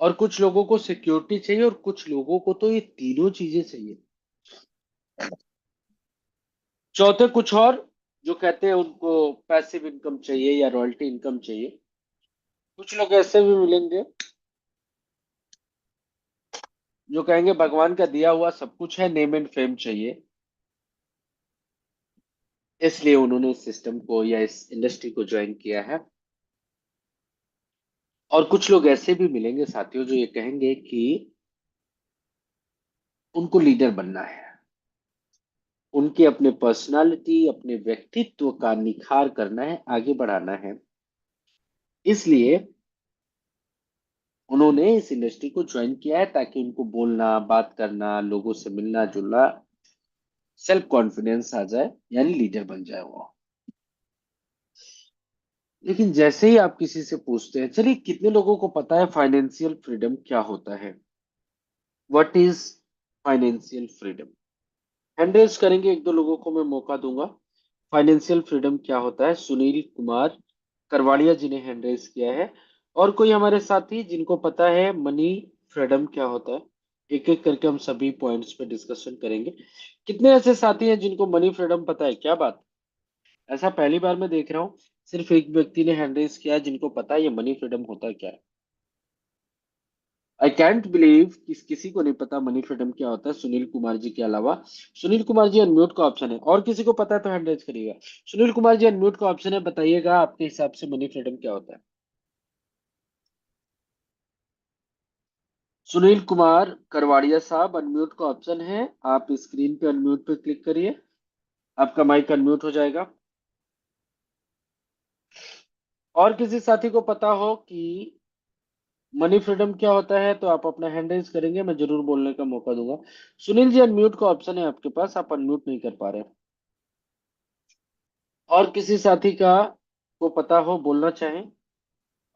और कुछ लोगों को सिक्योरिटी चाहिए, और कुछ लोगों को तो ये तीनों चीजें चाहिए। चौथे कुछ और जो कहते हैं उनको पैसिव इनकम चाहिए या रॉयल्टी इनकम चाहिए। कुछ लोग ऐसे भी मिलेंगे जो कहेंगे भगवान का दिया हुआ सब कुछ है, नेम एंड फेम चाहिए, इसलिए उन्होंने इस सिस्टम को या इस इंडस्ट्री को ज्वाइन किया है। और कुछ लोग ऐसे भी मिलेंगे साथियों जो ये कहेंगे कि उनको लीडर बनना है, उनके अपने पर्सनालिटी, अपने व्यक्तित्व का निखार करना है, आगे बढ़ाना है, इसलिए उन्होंने इस इंडस्ट्री को ज्वाइन किया है, ताकि उनको बोलना, बात करना, लोगों से मिलना जुलना, सेल्फ कॉन्फिडेंस आ जाए, यानी लीडर बन जाए वो। लेकिन जैसे ही आप किसी से पूछते हैं, चलिए कितने लोगों को पता है फाइनेंशियल फ्रीडम क्या होता है, what is financial freedom. Hand raise करेंगे, एक दो लोगों को मैं मौका दूंगा। फाइनेंशियल फ्रीडम क्या होता है, सुनील कुमार करवाड़िया जी ने हैंड रेज किया है। और कोई हमारे साथी जिनको पता है मनी फ्रीडम क्या होता है, एक एक करके हम सभी पॉइंट्स पे डिस्कशन करेंगे। कितने ऐसे साथी हैं जिनको मनी फ्रीडम पता है, क्या बात। ऐसा पहली बार मैं देख रहा हूँ, सिर्फ एक व्यक्ति ने हैंड रेज किया है जिनको पता है ये मनी फ्रीडम होता क्या है। आई कैंट बिलीव कि किसी को नहीं पता मनी फ्रीडम क्या होता है, सुनील कुमार जी के अलावा। सुनील कुमार जी, अनम्यूट का ऑप्शन है, और किसी को पता है तो हैंड रेज करिएगा। सुनील कुमार जी, अनम्यूट का ऑप्शन है, बताइएगा आपके हिसाब से मनी फ्रीडम क्या होता है। सुनील कुमार करवाड़िया साहब, अनम्यूट का ऑप्शन है, आप स्क्रीन पे अनम्यूट पे क्लिक करिए, आपका माइक अनम्यूट हो जाएगा। और किसी साथी को पता हो कि मनी फ्रीडम क्या होता है तो आप अपना हैंड रेज करेंगे, मैं जरूर बोलने का मौका दूंगा। सुनील जी, अनम्यूट का ऑप्शन है आपके पास, आप अनम्यूट नहीं कर पा रहे। और किसी साथी का को पता हो, बोलना चाहें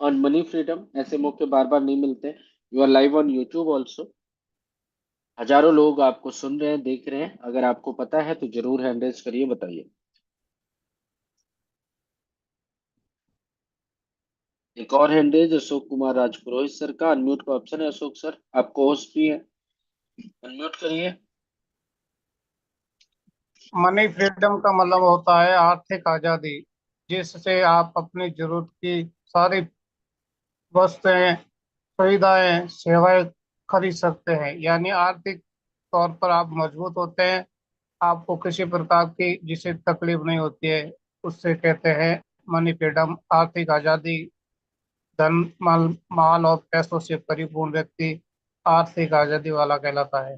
ऑन मनी फ्रीडम, ऐसे मौके बार बार नहीं मिलते। You are live on YouTube also, हजारों लोग आपको सुन रहे हैं, देख रहे हैं, अगर आपको पता है तो जरूर हैंड रेज करिए, बताइए। एक और हैंड रेज, अशोक कुमार राजपुरोहित सर का, अनम्यूट का ऑप्शन है, अशोक सर आपको होस्ट भी है, अनम्यूट करिए। मनी फ्रीडम का मतलब होता है आर्थिक आजादी, जिससे आप अपनी जरूरत की सारी वस्तुएं, सुविधाएं, सेवाएं खरीद सकते हैं। यानी आर्थिक तौर पर आप मजबूत होते हैं। आपको किसी प्रकार की जिसे तकलीफ नहीं होती है, उससे कहते हैं मनी फ्रीडम। आर्थिक आजादी, धन, माल माल और पैसों से परिपूर्ण व्यक्ति आर्थिक आजादी वाला कहलाता है।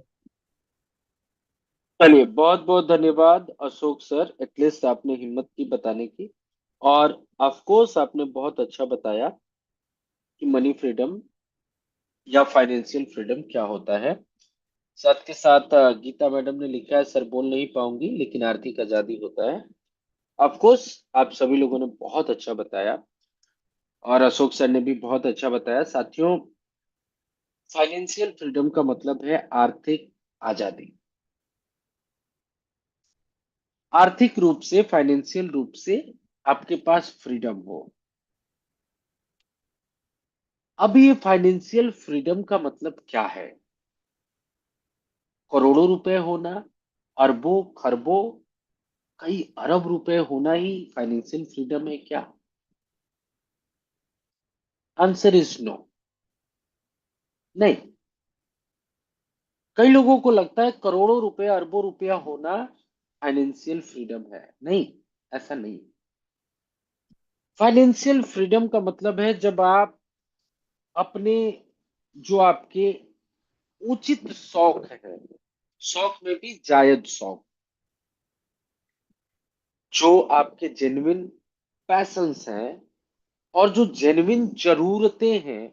चलिए, बहुत बहुत धन्यवाद अशोक सर, एटलीस्ट आपने हिम्मत की बताने की। और ऑफ कोर्स आपने बहुत अच्छा बताया कि मनी फ्रीडम या फाइनेंशियल फ्रीडम क्या होता है। साथ के साथ गीता मैडम ने लिखा है, सर बोल नहीं पाऊंगी लेकिन आर्थिक आजादी होता है। ऑफ कोर्स आप सभी लोगों ने बहुत अच्छा बताया, और अशोक सर ने भी बहुत अच्छा बताया साथियों। फाइनेंशियल फ्रीडम का मतलब है आर्थिक आजादी, आर्थिक रूप से, फाइनेंशियल रूप से आपके पास फ्रीडम हो। अब ये फाइनेंशियल फ्रीडम का मतलब क्या है? करोड़ों रुपए होना, अरबों खरबों, कई अरब रुपए होना ही फाइनेंशियल फ्रीडम है क्या? Answer is no. नहीं। कई लोगों को लगता है करोड़ों रुपए अरबों रुपया होना फाइनेंशियल फ्रीडम है। नहीं, ऐसा नहीं। फाइनेंशियल फ्रीडम का मतलब है जब आप अपने, जो आपके उचित शौक है, शौक में भी जायज शौक, जो आपके जेन्युइन पैशंस हैं और जो जेन्युइन जरूरतें हैं,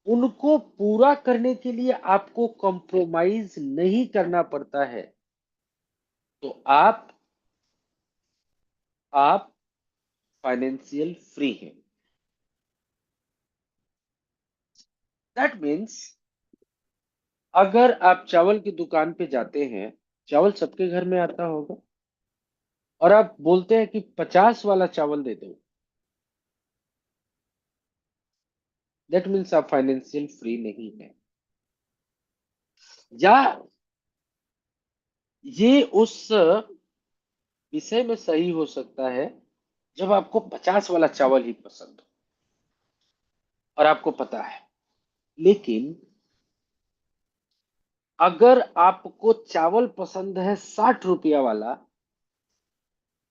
उनको पूरा करने के लिए आपको कॉम्प्रोमाइज नहीं करना पड़ता है, तो आप फाइनेंशियल फ्री हैं। दैट मीन्स अगर आप चावल की दुकान पे जाते हैं, चावल सबके घर में आता होगा, और आप बोलते हैं कि 50 वाला चावल दे दो, दैट मीन्स आप फाइनेंशियल फ्री नहीं है। या ये उस विषय में सही हो सकता है जब आपको 50 वाला चावल ही पसंद हो और आपको पता है। लेकिन अगर आपको चावल पसंद है 60 रुपया वाला,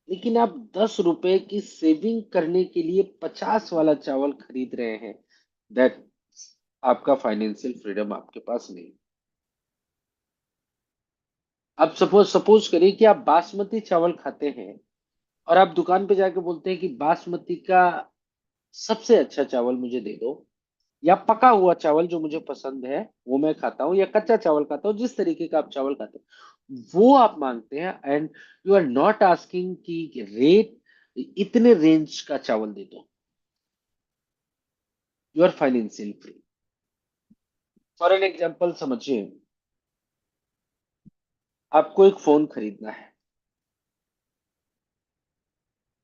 लेकिन आप 10 रुपए की सेविंग करने के लिए 50 वाला चावल खरीद रहे हैं, दैट आपका फाइनेंशियल फ्रीडम आपके पास नहीं। अब सपोज सपोज करिए कि आप बासमती चावल खाते हैं और आप दुकान पे जाके बोलते हैं कि बासमती का सबसे अच्छा चावल मुझे दे दो, या पका हुआ चावल जो मुझे पसंद है वो मैं खाता हूँ, या कच्चा चावल खाता हूँ, जिस तरीके का आप चावल खाते हैं वो आप मांगते हैं, and you are not asking कि रेट इतने रेंज का चावल दे दो, you are financial free. For an example समझिए, आपको एक फोन खरीदना है।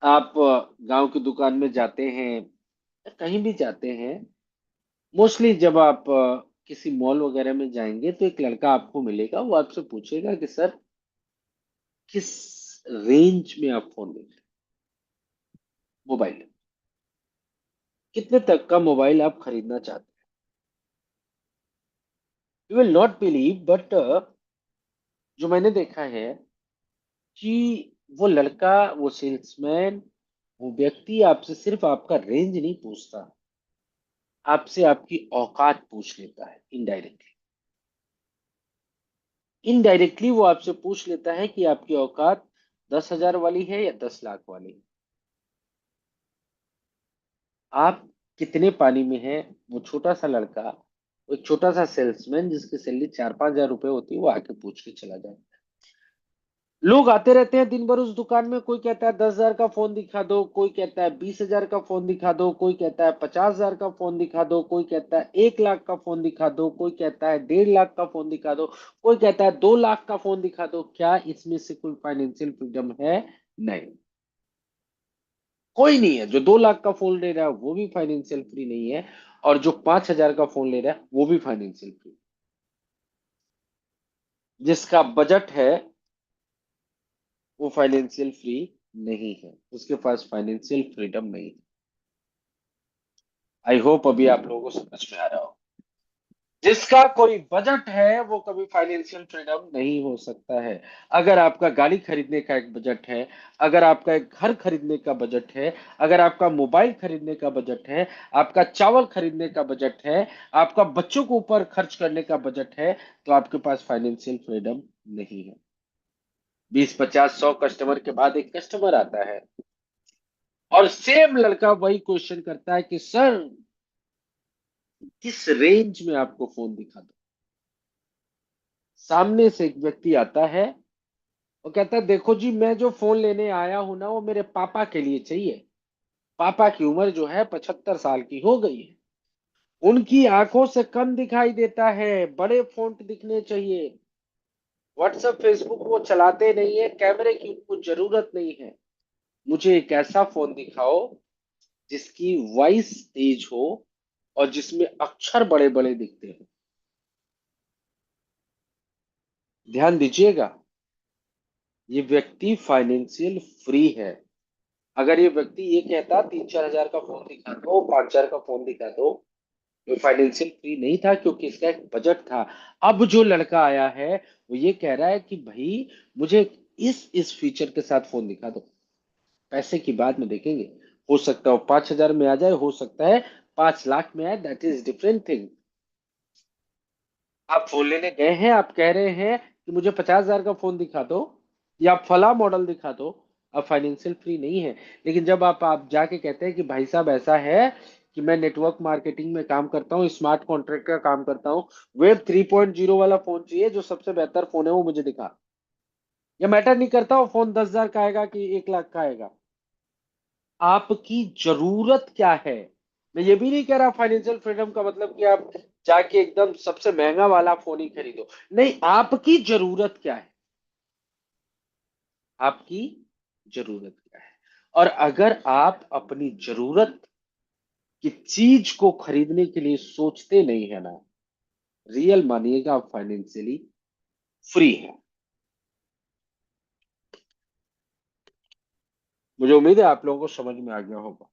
आप गांव की दुकान में जाते हैं, कहीं भी जाते हैं, मोस्टली जब आप किसी मॉल वगैरह में जाएंगे तो एक लड़का आपको मिलेगा, वो आपसे पूछेगा कि सर किस रेंज में आप फोन लेंगे, मोबाइल कितने तक का मोबाइल आप खरीदना चाहते हैं। You will not believe, but जो मैंने देखा है कि वो लड़का, वो सेल्समैन, वो व्यक्ति आपसे सिर्फ आपका रेंज नहीं पूछता, आपसे आपकी औकात पूछ लेता है इनडायरेक्टली। इनडायरेक्टली वो आपसे पूछ लेता है कि आपकी औकात 10,000 वाली है या 10 लाख वाली। आप कितने पानी में हैं, वो छोटा सा लड़का, वो एक छोटा सा सेल्समैन जिसकी सैलरी 4-5 हजार रुपए होती है, वो आके पूछ के चला जाए। लोग आते रहते हैं दिन भर उस दुकान में, कोई कहता है 10,000 का फोन दिखा दो, कोई कहता है 20,000 का फोन दिखा दो, कोई कहता है 50,000 का फोन दिखा दो, कोई कहता है 1 लाख का फोन दिखा दो, कोई कहता है 1.5 लाख का फोन दिखा दो, कोई कहता है 2 लाख का फोन दिखा दो। क्या इसमें से कोई फाइनेंशियल फ्रीडम है? नहीं, कोई नहीं है। जो 2 लाख का फोन ले रहा है वो भी फाइनेंशियल फ्री नहीं है, और जो 5,000 का फोन ले रहा है वो भी फाइनेंशियल फ्री। जिसका बजट है वो फाइनेंशियल फ्री नहीं है, उसके पास फाइनेंशियल फ्रीडम नहीं है। आई होप अभी आप लोगों को समझ में आ रहा हो। जिसका कोई बजट है वो कभी फाइनेंशियल फ्रीडम नहीं हो सकता है। अगर आपका गाड़ी खरीदने का एक बजट है, अगर आपका एक घर खरीदने का बजट है, अगर आपका मोबाइल खरीदने का बजट है, आपका चावल खरीदने का बजट है, आपका बच्चों के ऊपर खर्च करने का बजट है, तो आपके पास फाइनेंशियल फ्रीडम नहीं है। 20-50-100 कस्टमर के बाद एक कस्टमर आता है और सेम लड़का वही क्वेश्चन करता है कि सर किस रेंज में आपको फोन दिखा दो। सामने से एक व्यक्ति आता है, वो कहता है देखो जी, मैं जो फोन लेने आया हूं ना वो मेरे पापा के लिए चाहिए। पापा की उम्र जो है 75 साल की हो गई है, उनकी आंखों से कम दिखाई देता है, बड़े फोन दिखने चाहिए। व्हाट्सएप फेसबुक वो चलाते नहीं है, कैमरे की उनको जरूरत नहीं है। मुझे एक ऐसा फोन दिखाओ जिसकी वॉइस तेज हो और जिसमें अक्षर बड़े बड़े दिखते हो। ध्यान दीजिएगा, ये व्यक्ति फाइनेंशियल फ्री है। अगर ये व्यक्ति ये कहता 3-4 हजार का फोन दिखा दो, 5 हजार का फोन दिखा दो, तो फाइनेंशियल फ्री नहीं था, क्योंकि इसका एक बजट था। अब जो लड़का आया है वो ये कह रहा है कि भाई मुझे इस फीचर के साथ फोन दिखा दो। पैसे की बाद में देखेंगे, हो सकता है 5 हजार में आ जाए, हो सकता है 5 लाख में आए, दैट इज डिफरेंट थिंग। आप फोन लेने गए हैं, आप कह रहे हैं कि मुझे 50 हजार का फोन दिखा दो या फला मॉडल दिखा दो, अब फाइनेंशियल फ्री नहीं है। लेकिन जब आप जाके कहते हैं कि भाई साहब ऐसा है कि मैं नेटवर्क मार्केटिंग में काम करता हूँ, स्मार्ट कॉन्ट्रैक्ट का काम करता हूँ, वेब 3.0 वाला फोन चाहिए, जो सबसे बेहतर फोन है वो मुझे दिखा। या मैटर नहीं करता वो फोन 10 हजार का आएगा कि 1 लाख का आएगा, आपकी जरूरत क्या है। मैं ये भी नहीं कह रहा फाइनेंशियल फ्रीडम का मतलब कि आप जाके एकदम सबसे महंगा वाला फोन ही खरीदो, नहीं, आपकी जरूरत क्या है, आपकी जरूरत क्या है। और अगर आप अपनी जरूरत की चीज को खरीदने के लिए सोचते नहीं है ना, रियल मानिएगा आप फाइनेंशियली फ्री है। मुझे उम्मीद है आप लोगों को समझ में आ गया होगा,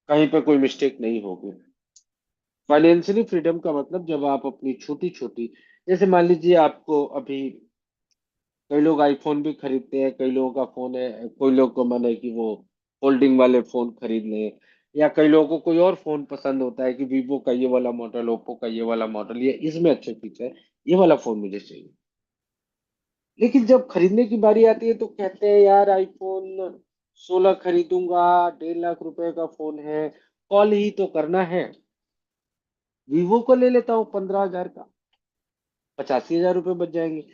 कहीं पे कोई मिस्टेक नहीं होगी। फाइनेंशियली फ्रीडम का मतलब जब आप अपनी छोटी छोटी, जैसे मान लीजिए आपको अभी, कई लोग आईफोन भी खरीदते हैं, कई लोगों का फोन है, कोई लोग को मन है कि वो फोल्डिंग वाले फोन खरीद लें, या कई लोगों को कोई और फोन पसंद होता है कि वीवो का ये वाला मॉडल, ओप्पो का ये वाला मॉडल, ये इसमें अच्छे फीचर है, ये वाला फोन मुझे चाहिए। लेकिन जब खरीदने की बारी आती है तो कहते हैं यार आईफोन 16 खरीदूंगा, 1.5 लाख रुपए का फोन है, कॉल ही तो करना है, वीवो को ले लेता हूँ 15 हजार का, 85 हजार रुपये बच जाएंगे।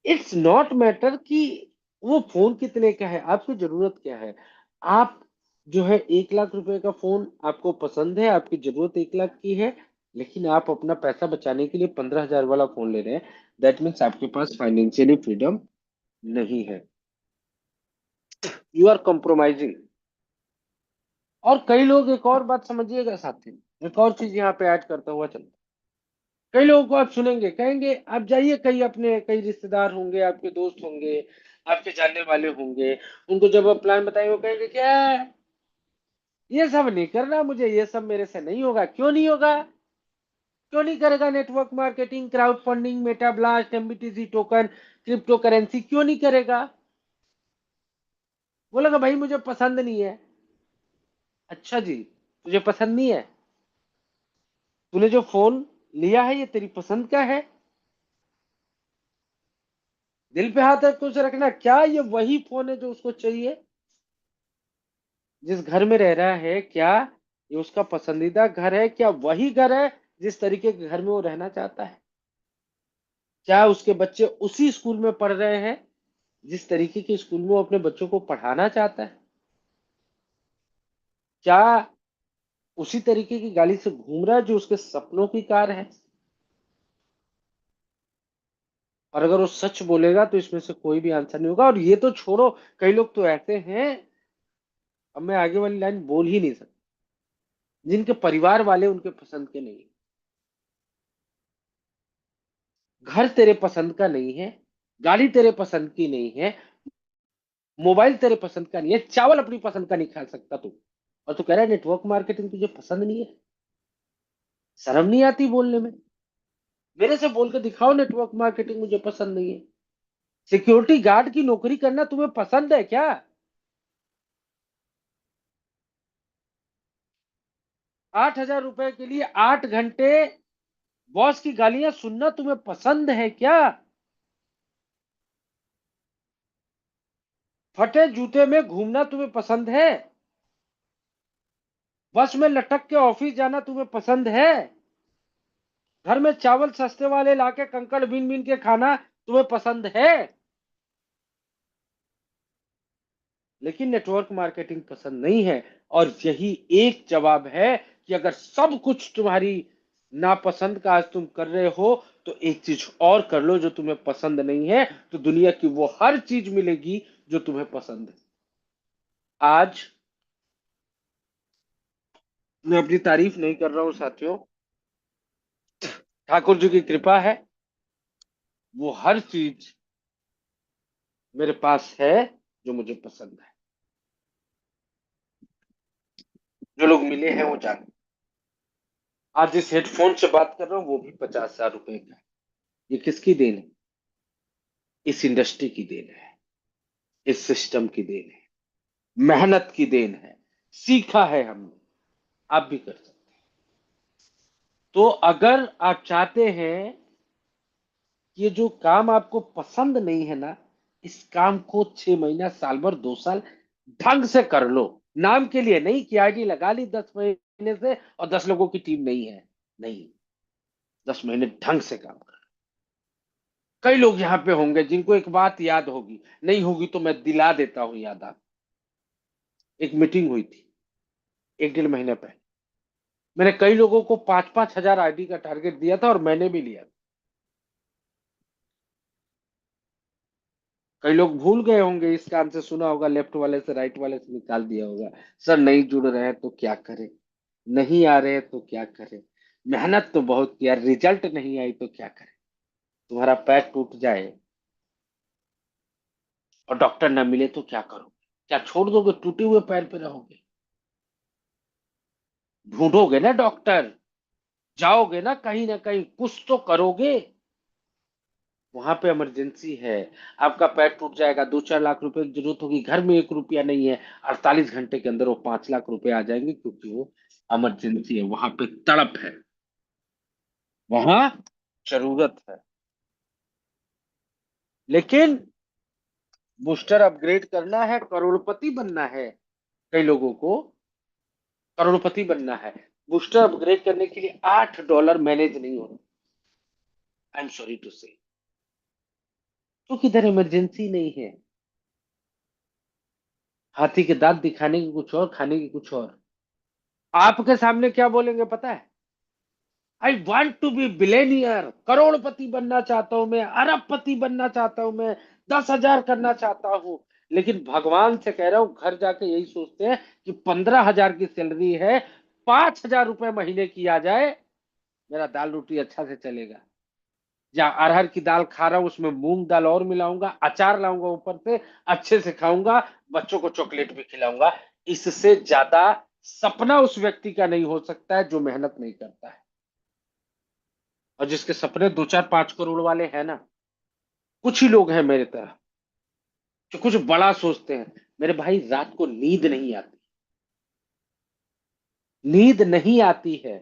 इट्स नॉट मैटर कि वो फोन कितने का है, आपकी जरूरत क्या है। आप जो है 1 लाख रुपए का फोन आपको पसंद है, आपकी जरूरत 1 लाख की है, लेकिन आप अपना पैसा बचाने के लिए 15 हजार वाला फोन ले रहे हैं, दैट मीन्स आपके पास फाइनेंशियली फ्रीडम नहीं है, यू आर कॉम्प्रोमाइजिंग। और कई लोग, एक और बात समझिएगा साथी, एक और चीज यहाँ पे ऐड करता हुआ चलता, कई लोगों को आप सुनेंगे, कहेंगे आप जाइए कहीं, अपने कई रिश्तेदार होंगे, आपके दोस्त होंगे, आपके जानने वाले होंगे, उनको जब आप प्लान बताएंगे वो कहेंगे क्या ये सब नहीं करना मुझे, ये सब मेरे से नहीं होगा। क्यों नहीं होगा, क्यों नहीं करेगा, network marketing, crowd funding, Metablast, MBTC token, cryptocurrency, क्यों नहीं करेगा। बोलेगा भाई मुझे पसंद नहीं है। अच्छा जी, तुझे पसंद नहीं है, तूने जो फोन लिया है ये तेरी पसंद का है, दिल पे हाथ रख कुछ रखना, क्या ये वही फोन है जो उसको चाहिए, जिस घर में रह रहा है, क्या ये उसका पसंदीदा घर है, क्या वही घर है जिस तरीके के घर में वो रहना चाहता है, क्या उसके बच्चे उसी स्कूल में पढ़ रहे हैं जिस तरीके के स्कूल में वो अपने बच्चों को पढ़ाना चाहता है, क्या उसी तरीके की गाड़ी से घूम रहा है जो उसके सपनों की कार है। और अगर वो सच बोलेगा तो इसमें से कोई भी आंसर नहीं होगा। और ये तो छोड़ो, कई लोग तो ऐसे हैं, अब मैं आगे वाली लाइन बोल ही नहीं सकता, जिनके परिवार वाले उनके पसंद के नहीं, घर तेरे पसंद का नहीं है, गाड़ी तेरे पसंद की नहीं है, मोबाइल तेरे पसंद का नहीं है, चावल अपनी पसंद का नहीं खा सकता तू, और तू कह रहा है नेटवर्क मार्केटिंग तुझे पसंद नहीं है। शर्म नहीं आती बोलने में, मेरे से बोल के दिखाओ नेटवर्क मार्केटिंग मुझे पसंद नहीं है। सिक्योरिटी गार्ड की नौकरी करना तुम्हें पसंद है क्या, 8 हजार रुपए के लिए 8 घंटे बॉस की गालियां सुनना तुम्हें पसंद है क्या, फटे जूते में घूमना तुम्हें पसंद है, बस में लटक के ऑफिस जाना तुम्हें पसंद है, घर में चावल सस्ते वाले लाके कंकड़ बीन बीन के खाना तुम्हें पसंद है, लेकिन नेटवर्क मार्केटिंग पसंद नहीं है। और यही एक जवाब है कि अगर सब कुछ तुम्हारी नापसंद का आज तुम कर रहे हो, तो एक चीज और कर लो जो तुम्हें पसंद नहीं है, तो दुनिया की वो हर चीज मिलेगी जो तुम्हें पसंद है। आज मैं अपनी तारीफ नहीं कर रहा हूं साथियों, ठाकुर जी की कृपा है, वो हर चीज मेरे पास है जो मुझे पसंद है। जो लोग मिले हैं वो जानते। आज जिस हेडफोन से बात कर रहा हूँ वो भी 50,000 रुपए का है। ये किसकी देन है? इस इंडस्ट्री की देन है, इस सिस्टम की देन है, मेहनत की देन है, सीखा है हमने। आप भी कर सकते हैं। तो अगर आप चाहते हैं कि ये जो काम आपको पसंद नहीं है ना, इस काम को 6 महीना, साल भर, 2 साल ढंग से कर लो। नाम के लिए नहीं कि आईडी लगा ली 10 महीने से और 10 लोगों की टीम नहीं है। नहीं, 10 महीने ढंग से काम कर। कई लोग यहाँ पे होंगे जिनको एक बात याद होगी, नहीं होगी तो मैं दिला देता हूं याद। आप, एक मीटिंग हुई थी 1 1.5 महीने पहले। मैंने कई लोगों को 5-5 हजार आईडी का टारगेट दिया था और मैंने भी लिया। कई लोग भूल गए होंगे, इस कान से सुना होगा, लेफ्ट वाले से राइट वाले से निकाल दिया होगा। सर नहीं जुड़ रहे हैं तो क्या करें, नहीं आ रहे हैं तो क्या करें, मेहनत तो बहुत किया, रिजल्ट नहीं आई तो क्या करें। तुम्हारा पैर टूट जाए और डॉक्टर ना मिले तो क्या करोगे? क्या छोड़ दोगे? टूटे हुए पैर पे रहोगे? ढूंढोगे ना डॉक्टर, जाओगे ना कहीं कुछ तो करोगे। वहां पे इमरजेंसी है, आपका पैर टूट जाएगा, 2-4 लाख रुपए की जरूरत होगी, घर में 1 रुपया नहीं है, 48 घंटे के अंदर वो 5 लाख रुपए आ जाएंगे, क्योंकि वो इमरजेंसी है, वहां पे तड़प है, वहां जरूरत है। लेकिन बूस्टर अपग्रेड करना है, करोड़पति बनना है। कई लोगों को करोड़पति बनना है। बूस्टर अपग्रेड करने के लिए $8 मैनेज नहीं होता। आई एम सॉरी टू से, क्योंकि इधर इमरजेंसी नहीं है। हाथी के दांत दिखाने की कुछ और, खाने की कुछ और। आपके सामने क्या बोलेंगे पता है? I want to be billionaire, करोड़पति बनना चाहता हूं मैं, अरबपति बनना चाहता हूं मैं, 10,000 करना चाहता हूं। लेकिन भगवान से कह रहा हूं, घर जाके यही सोचते हैं कि 15,000 की सैलरी है, 5,000 रुपए महीने की आ जाए, मेरा दाल रोटी अच्छा से चलेगा। या अरहर की दाल खा रहा हूं, उसमें मूंग दाल और मिलाऊंगा, अचार लाऊंगा ऊपर से, अच्छे से खाऊंगा, बच्चों को चॉकलेट भी खिलाऊंगा। इससे ज्यादा सपना उस व्यक्ति का नहीं हो सकता है जो मेहनत नहीं करता है। और जिसके सपने 2-4-5 करोड़ वाले हैं ना, कुछ ही लोग हैं मेरे तरह जो कुछ बड़ा सोचते हैं। मेरे भाई, रात को नींद नहीं आती, नींद नहीं आती है।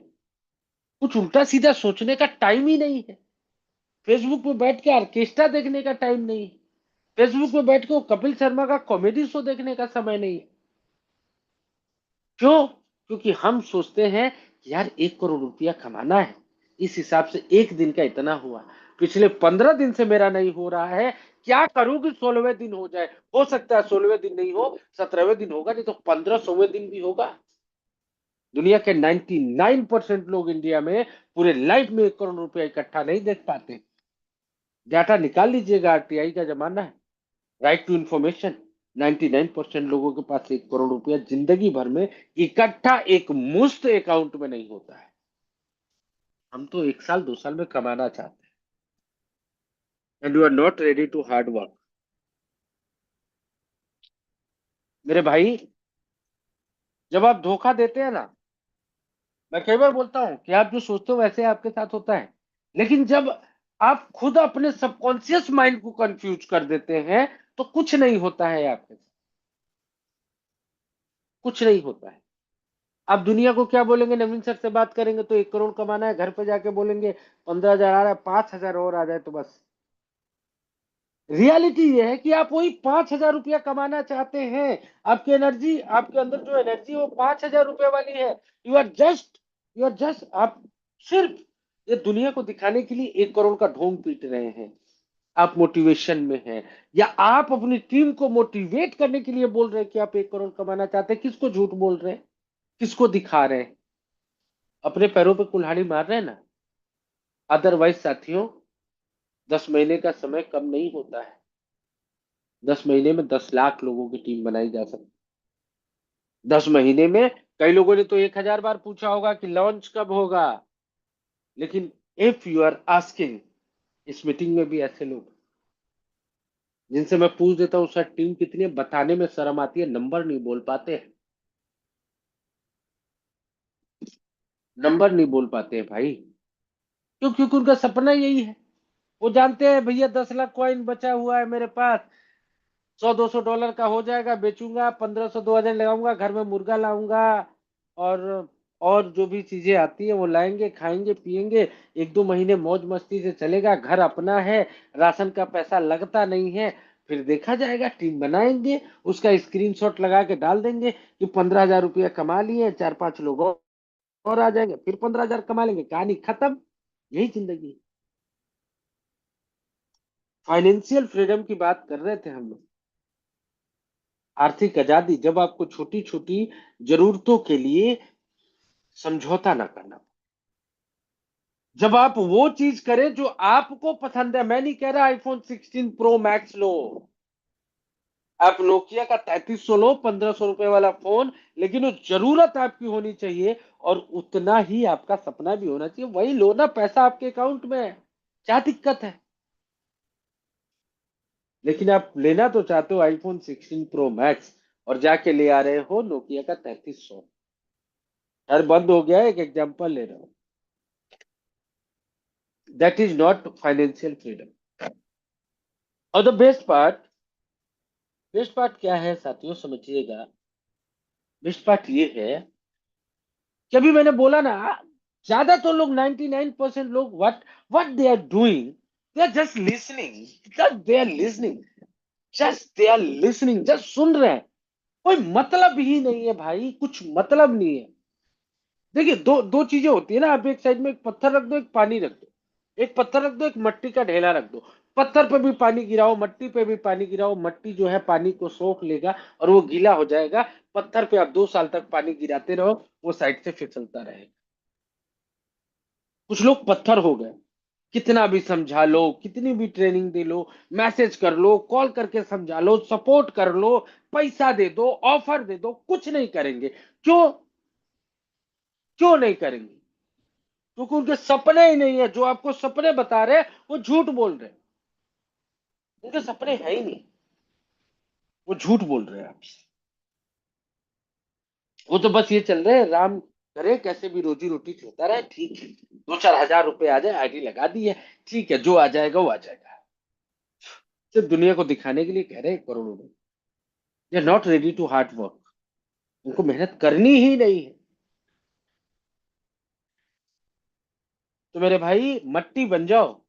कुछ उल्टा सीधा सोचने का टाइम ही नहीं है। फेसबुक पे बैठ के ऑर्केस्ट्रा देखने का टाइम नहीं है। फेसबुक पे बैठ के वो कपिल शर्मा का कॉमेडी शो देखने का समय नहीं है। क्यों? क्योंकि हम सोचते हैं कि यार 1 करोड़ रुपया कमाना है, इस हिसाब से एक दिन का इतना हुआ, पिछले 15 दिन से मेरा नहीं हो रहा है, क्या करूं कि 16वें दिन हो जाए। हो सकता है 16वें दिन नहीं हो, 17वें दिन होगा, नहीं तो 1500वें दिन भी होगा। दुनिया के 99% लोग इंडिया में पूरे लाइफ में 1 करोड़ रुपया इकट्ठा नहीं देख पाते। डाटा निकाल लीजिएगा, आरटीआई का जमाना है, राइट टू इंफॉर्मेशन। 99% लोगों के पास 1 करोड़ रुपया जिंदगी भर में इकट्ठा एक मुश्त अकाउंट में नहीं होता है। हम तो 1 साल 2 साल में कमाना चाहते हैं, and you are not ready to hard work. मेरे भाई, जब आप धोखा देते हैं ना, मैं कई बार बोलता हूं कि आप जो सोचते हो वैसे आपके साथ होता है। लेकिन जब आप खुद अपने सबकॉन्शियस माइंड को कंफ्यूज कर देते हैं, तो कुछ नहीं होता है आपके साथ, कुछ नहीं होता है। आप दुनिया को क्या बोलेंगे? नवीन सर से बात करेंगे तो 1 करोड़ कमाना है, घर पे जाके बोलेंगे 15,000 आ रहा है, 5,000 और आ जाए तो बस। रियलिटी ये है कि आप वही 5,000 रुपया कमाना चाहते हैं। आपकी एनर्जी, आपके अंदर जो एनर्जी है वो 5,000 रुपये वाली है। यू आर जस्ट आप सिर्फ ये दुनिया को दिखाने के लिए 1 करोड़ का ढोंग पीट रहे हैं। आप मोटिवेशन में हैं, या आप अपनी टीम को मोटिवेट करने के लिए बोल रहे हैं कि आप 1 करोड़ कमाना चाहते हैं। किसको झूठ बोल रहे हैं? किसको दिखा रहे हैं? अपने पैरों पे कुल्हाड़ी मार रहे हैं ना। अदरवाइज साथियों, 10 महीने का समय कम नहीं होता है। 10 महीने में 10 लाख लोगों की टीम बनाई जा सकती 10 महीने में कई लोगों ने तो 1000 बार पूछा होगा कि लॉन्च कब होगा। लेकिन इफ यू आर आस्किंग, इस मीटिंग में भी ऐसे लोग जिनसे मैं पूछ देता हूँ सर टीम कितनी है, बताने में शर्म आती है, नंबर नहीं बोल पाते हैं। नंबर नहीं बोल पाते हैं भाई। क्यों? क्योंकि उनका सपना यही है। वो जानते हैं भैया 10 लाख कॉइन बचा हुआ है मेरे पास, 100-200 डॉलर का हो जाएगा, बेचूंगा, 1500-2000 लगाऊंगा, घर में मुर्गा लाऊंगा, और और जो भी चीजें आती है वो लाएंगे, खाएंगे पिएंगे, 1-2 महीने मौज मस्ती से चलेगा, घर अपना है, राशन का पैसा लगता नहीं है। फिर देखा जाएगा, टीम बनाएंगे, उसका स्क्रीनशॉट लगा के डाल देंगे कि 15,000 रुपया कमा लिए, 4-5 लोग और आ जाएंगे, फिर 15,000 कमा लेंगे, कहानी खत्म। यही जिंदगी है। फाइनेंशियल फ्रीडम की बात कर रहे थे हम लोग। आर्थिक आजादी, जब आपको छोटी छोटी जरूरतों के लिए समझौता ना करना, जब आप वो चीज करें जो आपको पसंद है। मैं नहीं कह रहा आईफोन 16 प्रो मैक्स लो, आप नोकिया का 3300 लो, 1500 रुपए वाला फोन, लेकिन वो जरूरत आपकी होनी चाहिए, और उतना ही आपका सपना भी होना चाहिए, वही लो ना, पैसा आपके अकाउंट में है, क्या दिक्कत है। लेकिन आप लेना तो चाहते हो आईफोन 16 प्रो मैक्स, और जाके ले आ रहे हो नोकिया का 3300। यार बंद हो गया है, एक एग्जांपल ले रहा हूं। That is not financial freedom. और द बेस्ट पार्ट क्या है साथियों, समझिएगा। बेस्ट पार्ट ये है कि अभी मैंने बोला ना, ज्यादातर लोग 99% लोग what what they are doing, they are just listening, just they are listening, just they are listening, just सुन रहे हैं। कोई मतलब ही नहीं है भाई, कुछ मतलब नहीं है। देखिए, दो दो चीजें होती है ना, आप एक साइड में एक पत्थर रख दो, एक पानी रख दो, एक पत्थर रख दो, एक मट्टी का ढेला रख दो। पत्थर पे भी पानी गिराओ, मट्टी पे भी पानी गिराओ, मट्टी जो है पानी को सोख लेगा और वो गीला हो जाएगा। पत्थर पे आप 2 साल तक पानी गिराते रहो, वो साइड से फिसलता रहेगा। कुछ लोग पत्थर हो गए, कितना भी समझा लो, कितनी भी ट्रेनिंग दे लो, मैसेज कर लो, कॉल करके समझा लो, सपोर्ट कर लो, पैसा दे दो, ऑफर दे दो, कुछ नहीं करेंगे। क्यों? क्यों नहीं करेंगे? क्योंकि उनके सपने ही नहीं है। जो आपको सपने बता रहे हैं वो झूठ बोल रहे हैं, उनके सपने है ही नहीं, वो झूठ बोल रहे हैं आपसे। वो तो बस ये चल रहे हैं, राम करे कैसे भी रोजी रोटी चलता रहे, ठीक है, 2-4 हजार रुपए आ जाए, आईडी लगा दी है, ठीक है, जो आ जाएगा वो आ जाएगा। सिर्फ दुनिया को दिखाने के लिए कह रहे हैं करोड़ों लोग। They are not ready to hard work, उनको मेहनत करनी ही नहीं है। तो मेरे भाई मट्टी बन जाओ,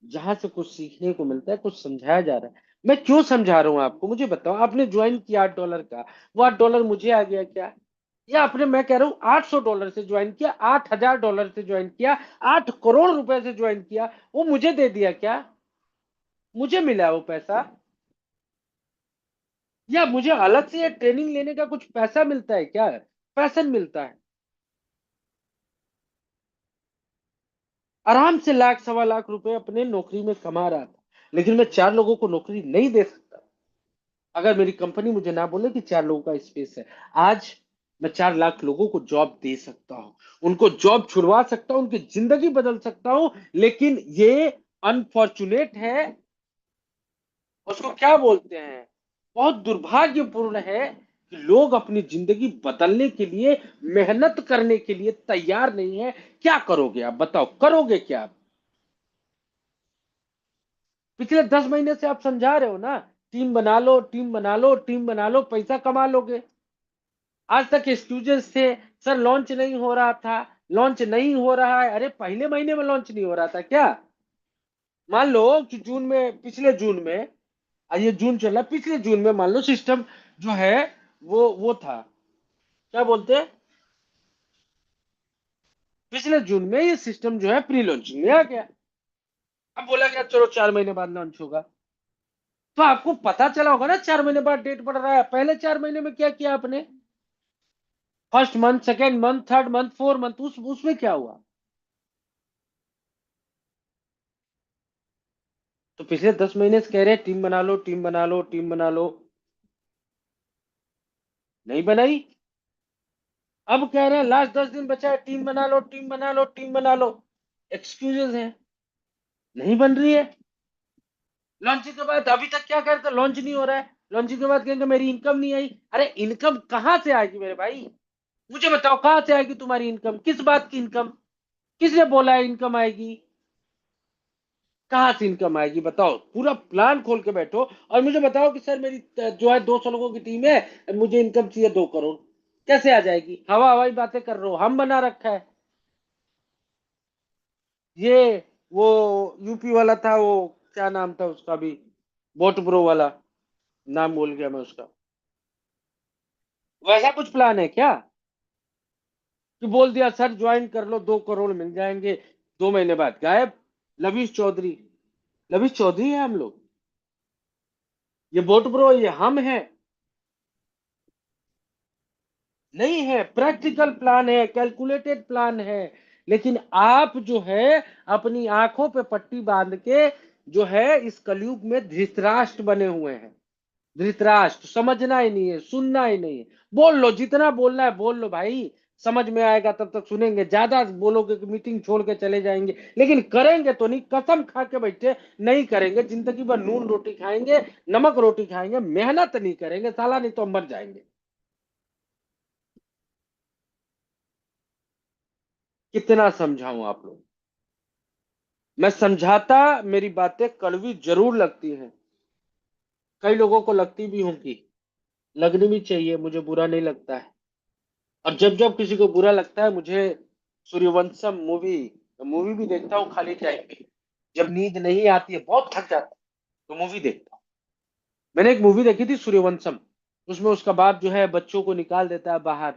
जहां से कुछ सीखने को मिलता है, कुछ समझाया जा रहा है। मैं क्यों समझा रहा हूं आपको, मुझे बताओ। आपने ज्वाइन किया $8 का, वो $8 मुझे आ गया क्या? या आपने, मैं कह रहा हूँ, $800 से ज्वाइन किया, $8,000 से ज्वाइन किया, 8 करोड़ रुपए से ज्वाइन किया, वो मुझे दे दिया क्या? मुझे मिला वो पैसा? या मुझे अलग से ये ट्रेनिंग लेने का कुछ पैसा मिलता है क्या? पैसा मिलता है। आराम से 1-1.25 लाख रुपए अपने नौकरी में कमा रहा था, लेकिन मैं 4 लोगों को नौकरी नहीं दे सकता अगर मेरी कंपनी मुझे ना बोले कि 4 लोगों का स्पेस है। आज मैं 4 लाख लोगों को जॉब दे सकता हूं, उनको जॉब छुड़वा सकता हूं, उनकी जिंदगी बदल सकता हूं। लेकिन ये अनफॉर्चुनेट है, उसको क्या बोलते हैं, बहुत दुर्भाग्यपूर्ण है कि लोग अपनी जिंदगी बदलने के लिए, मेहनत करने के लिए तैयार नहीं है। क्या करोगे आप, बताओ, करोगे क्या आप? पिछले 10 महीने से आप समझा रहे हो ना, टीम बना लो, टीम बना लो, टीम बना लो, पैसा कमा लोगे। आज तक एक्सक्यूजेस थे, सर लॉन्च नहीं हो रहा था, लॉन्च नहीं हो रहा है। अरे पहले महीने में लॉन्च नहीं हो रहा था क्या? मान लो कि जून में, पिछले जून में, ये जून चल रहा है, पिछले जून में मान लो सिस्टम जो है वो था, क्या बोलते हैं, पिछले जून में ये सिस्टम जो है प्री लॉन्चिंग में आ गया। अब बोला गया चलो 4 महीने बाद लॉन्च होगा। तो आपको पता चला होगा ना, 4 महीने बाद डेट बढ़ रहा है। पहले 4 महीने में क्या किया आपने? First month, second month, third month, 4 month, उसमें क्या हुआ? तो पिछले 10 महीने से कह रहे हैं टीम बना लो, टीम बना लो, टीम बना लो। नहीं बनाई। अब कह रहे हैं लास्ट 10 दिन बचा है, टीम बना लो, टीम बना लो, टीम बना लो। एक्सक्यूजेस हैं, नहीं बन रही है। लॉन्चिंग के बाद अभी तक क्या करते, लॉन्च नहीं हो रहा है, लॉन्चिंग के बाद कहेंगे मेरी इनकम नहीं आई। अरे इनकम कहां से आएगी मेरे भाई? मुझे बताओ कहां से आएगी तुम्हारी इनकम? किस बात की इनकम? किसने बोला है इनकम आएगी? कहां से इनकम आएगी बताओ? पूरा प्लान खोल के बैठो और मुझे बताओ कि सर मेरी जो है 200 लोगों की टीम है, मुझे इनकम चाहिए 2 करोड़। कैसे आ जाएगी? हवा हवाई बातें कर रहे हो, हम बना रखा है ये। वो यूपी वाला था, वो क्या नाम था उसका भी, वोट प्रो वाला, नाम भूल गया मैं उसका। वैसा कुछ प्लान है क्या कि बोल दिया सर ज्वाइन कर लो 2 करोड़ मिल जाएंगे, 2 महीने बाद गायब? लवीश चौधरी, लवीश चौधरी है हम लोग? ये वोट प्रो ये हम हैं? नहीं है। प्रैक्टिकल प्लान है, कैलकुलेटेड प्लान है। लेकिन आप जो है अपनी आंखों पे पट्टी बांध के जो है इस कलयुग में धृतराष्ट्र बने हुए हैं। धृतराष्ट्र समझना ही नहीं है, सुनना ही नहीं है। बोल लो जितना बोलना है बोल लो भाई, समझ में आएगा तब तक सुनेंगे। ज्यादा बोलोगे कि मीटिंग छोड़ के चले जाएंगे, लेकिन करेंगे तो नहीं। कसम खा के बैठे नहीं करेंगे, जिंदगी भर नून रोटी खाएंगे, नमक रोटी खाएंगे, मेहनत नहीं करेंगे साला, नहीं तो मर जाएंगे। कितना समझाऊं आप लोग? मैं समझाता, मेरी बातें कड़वी जरूर लगती हैं, कई लोगों को लगती भी होंगी, लगनी भी चाहिए, मुझे बुरा नहीं लगता है। और जब जब किसी को बुरा लगता है, मुझे सूर्यवंशम मूवी मूवी भी देखता हूँ खाली टाइम में। जब नींद नहीं आती है, बहुत थक जाता हूँ, तो मूवी देखता हूँ। मैंने एक मूवी देखी थी सूर्यवंशम, उसमें उसका बाप जो है बच्चों को निकाल देता है बाहर,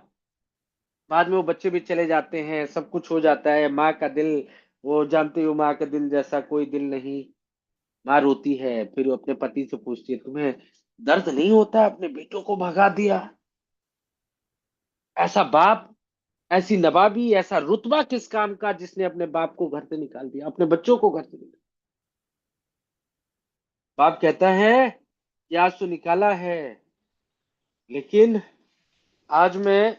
बाद में वो बच्चे भी चले जाते हैं, सब कुछ हो जाता है। माँ का दिल, वो जानते हो माँ का दिल जैसा कोई दिल नहीं। माँ रोती है, फिर वो अपने पति से पूछती है तुम्हें दर्द नहीं होता अपने बेटों को भगा दिया? ऐसा बाप, ऐसी नवाबी, ऐसा रुतबा किस काम का जिसने अपने बाप को घर से निकाल दिया, अपने बच्चों को घर से निकाल? बाप कहता है कि आज तो निकाला है, लेकिन आज मैं,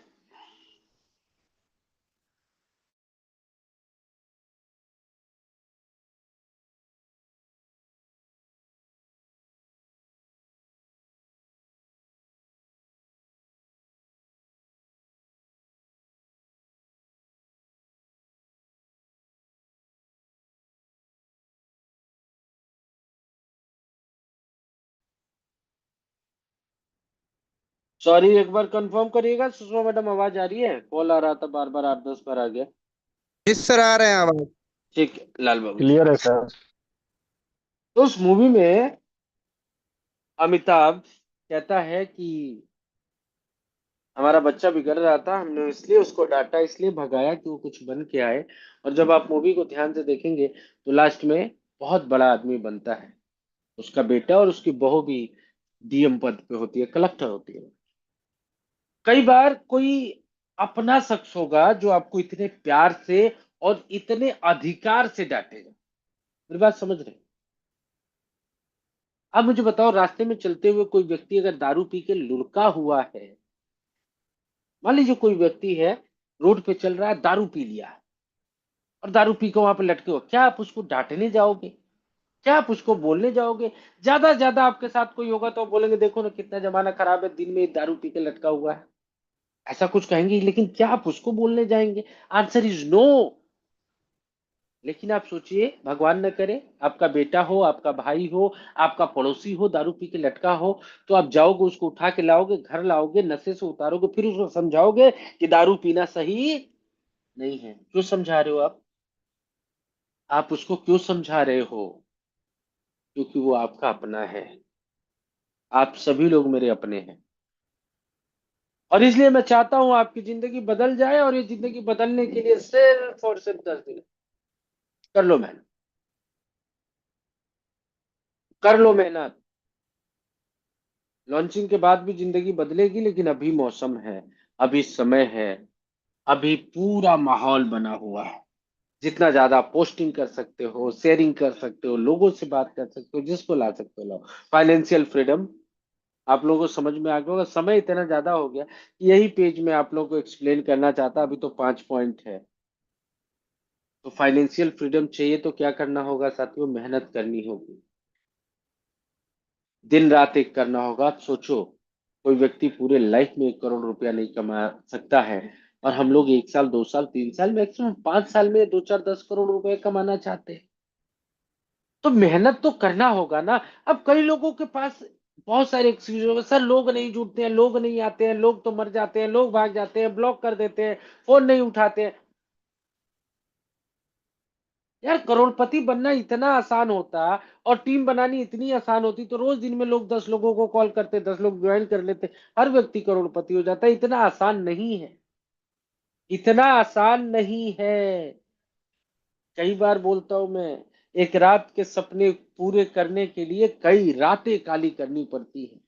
सॉरी एक बार कंफर्म करिएगा सुषमा मैडम, आवाज आ रही है? कॉल आ रहा था बार बार, 8-10 बार आ गया। जिस सर आ रहे हैं आवाज। ठीक है लाल बाबू जी। क्लियर है सर। तो उस मूवी में अमिताभ कहता है कि हमारा बच्चा बिगड़ रहा था, हमने इसलिए उसको डांटा, इसलिए भगाया कि वो कुछ बन के आए। और जब आप मूवी को ध्यान से देखेंगे तो लास्ट में बहुत बड़ा आदमी बनता है। उसका बेटा और उसकी बहू भी डीएम पद पे होती है, कलेक्टर होती है। कई बार कोई अपना शख्स होगा जो आपको इतने प्यार से और इतने अधिकार से डांटेगा। मेरी बात समझ रहे हैं? अब मुझे बताओ, रास्ते में चलते हुए कोई व्यक्ति अगर दारू पी के लुढ़का हुआ है, मान लीजिए कोई व्यक्ति है रोड पे चल रहा है, दारू पी लिया है और दारू पी के वहां पे लटके हो, क्या आप उसको डांटने जाओगे? क्या आप उसको बोलने जाओगे? ज्यादा से ज्यादा आपके साथ कोई होगा तो बोलेंगे देखो ना कितना जमाना खराब है, दिन में दारू पी के लटका हुआ है, ऐसा कुछ कहेंगे। लेकिन क्या आप उसको बोलने जाएंगे? Answer is no. लेकिन आप सोचिए, भगवान न करे आपका बेटा हो, आपका भाई हो, आपका पड़ोसी हो, दारू पी के लटका हो, तो आप जाओगे उसको उठा के लाओगे, घर लाओगे, नशे से उतारोगे, फिर उसको समझाओगे कि दारू पीना सही नहीं है। क्यों समझा रहे हो आप उसको क्यों समझा रहे हो? क्योंकि वो आपका अपना है। आप सभी लोग मेरे अपने हैं, और इसलिए मैं चाहता हूं आपकी जिंदगी बदल जाए, और ये जिंदगी बदलने के लिए सिर्फ और सिर्फ 10 दिन कर लो मेहनत, कर लो मेहनत। लॉन्चिंग के बाद भी जिंदगी बदलेगी, लेकिन अभी मौसम है, अभी समय है, अभी पूरा माहौल बना हुआ है। जितना ज्यादा पोस्टिंग कर सकते हो, शेयरिंग कर सकते हो, लोगों से बात कर सकते हो, जिसको ला सकते हो लाओ। फाइनेंशियल फ्रीडम आप लोगों को समझ में आ गया होगा। समय इतना ज्यादा हो गया कि यही पेज में आप लोगों को एक्सप्लेन करना चाहता, अभी तो 5 पॉइंट है। तो फाइनेंशियल फ्रीडम चाहिए तो क्या करना होगा साथियों? मेहनत करनी होगी, दिन रात एक करना होगा। आप सोचो, कोई व्यक्ति पूरे लाइफ में 1 करोड़ रुपया नहीं कमा सकता है, और हम लोग 1 साल 2 साल 3 साल मैक्सिमम 5 साल में 2 4 10 करोड़ रुपए कमाना चाहते हैं। तो मेहनत तो करना होगा ना। अब कई लोगों के पास बहुत सारे एक्सक्यूज होंगे, सर लोग नहीं जुड़ते हैं, लोग नहीं आते हैं, लोग तो मर जाते हैं, लोग भाग जाते हैं, ब्लॉक कर देते हैं, फोन नहीं उठाते हैं। यार करोड़पति बनना इतना आसान होता और टीम बनानी इतनी आसान होती तो रोज दिन में लोग 10 लोगों को कॉल करते, 10 लोग ज्वाइन कर लेते, हर व्यक्ति करोड़पति हो जाता। इतना आसान नहीं है, इतना आसान नहीं है। कई बार बोलता हूं मैं, एक रात के सपने पूरे करने के लिए कई रातें काली करनी पड़ती है,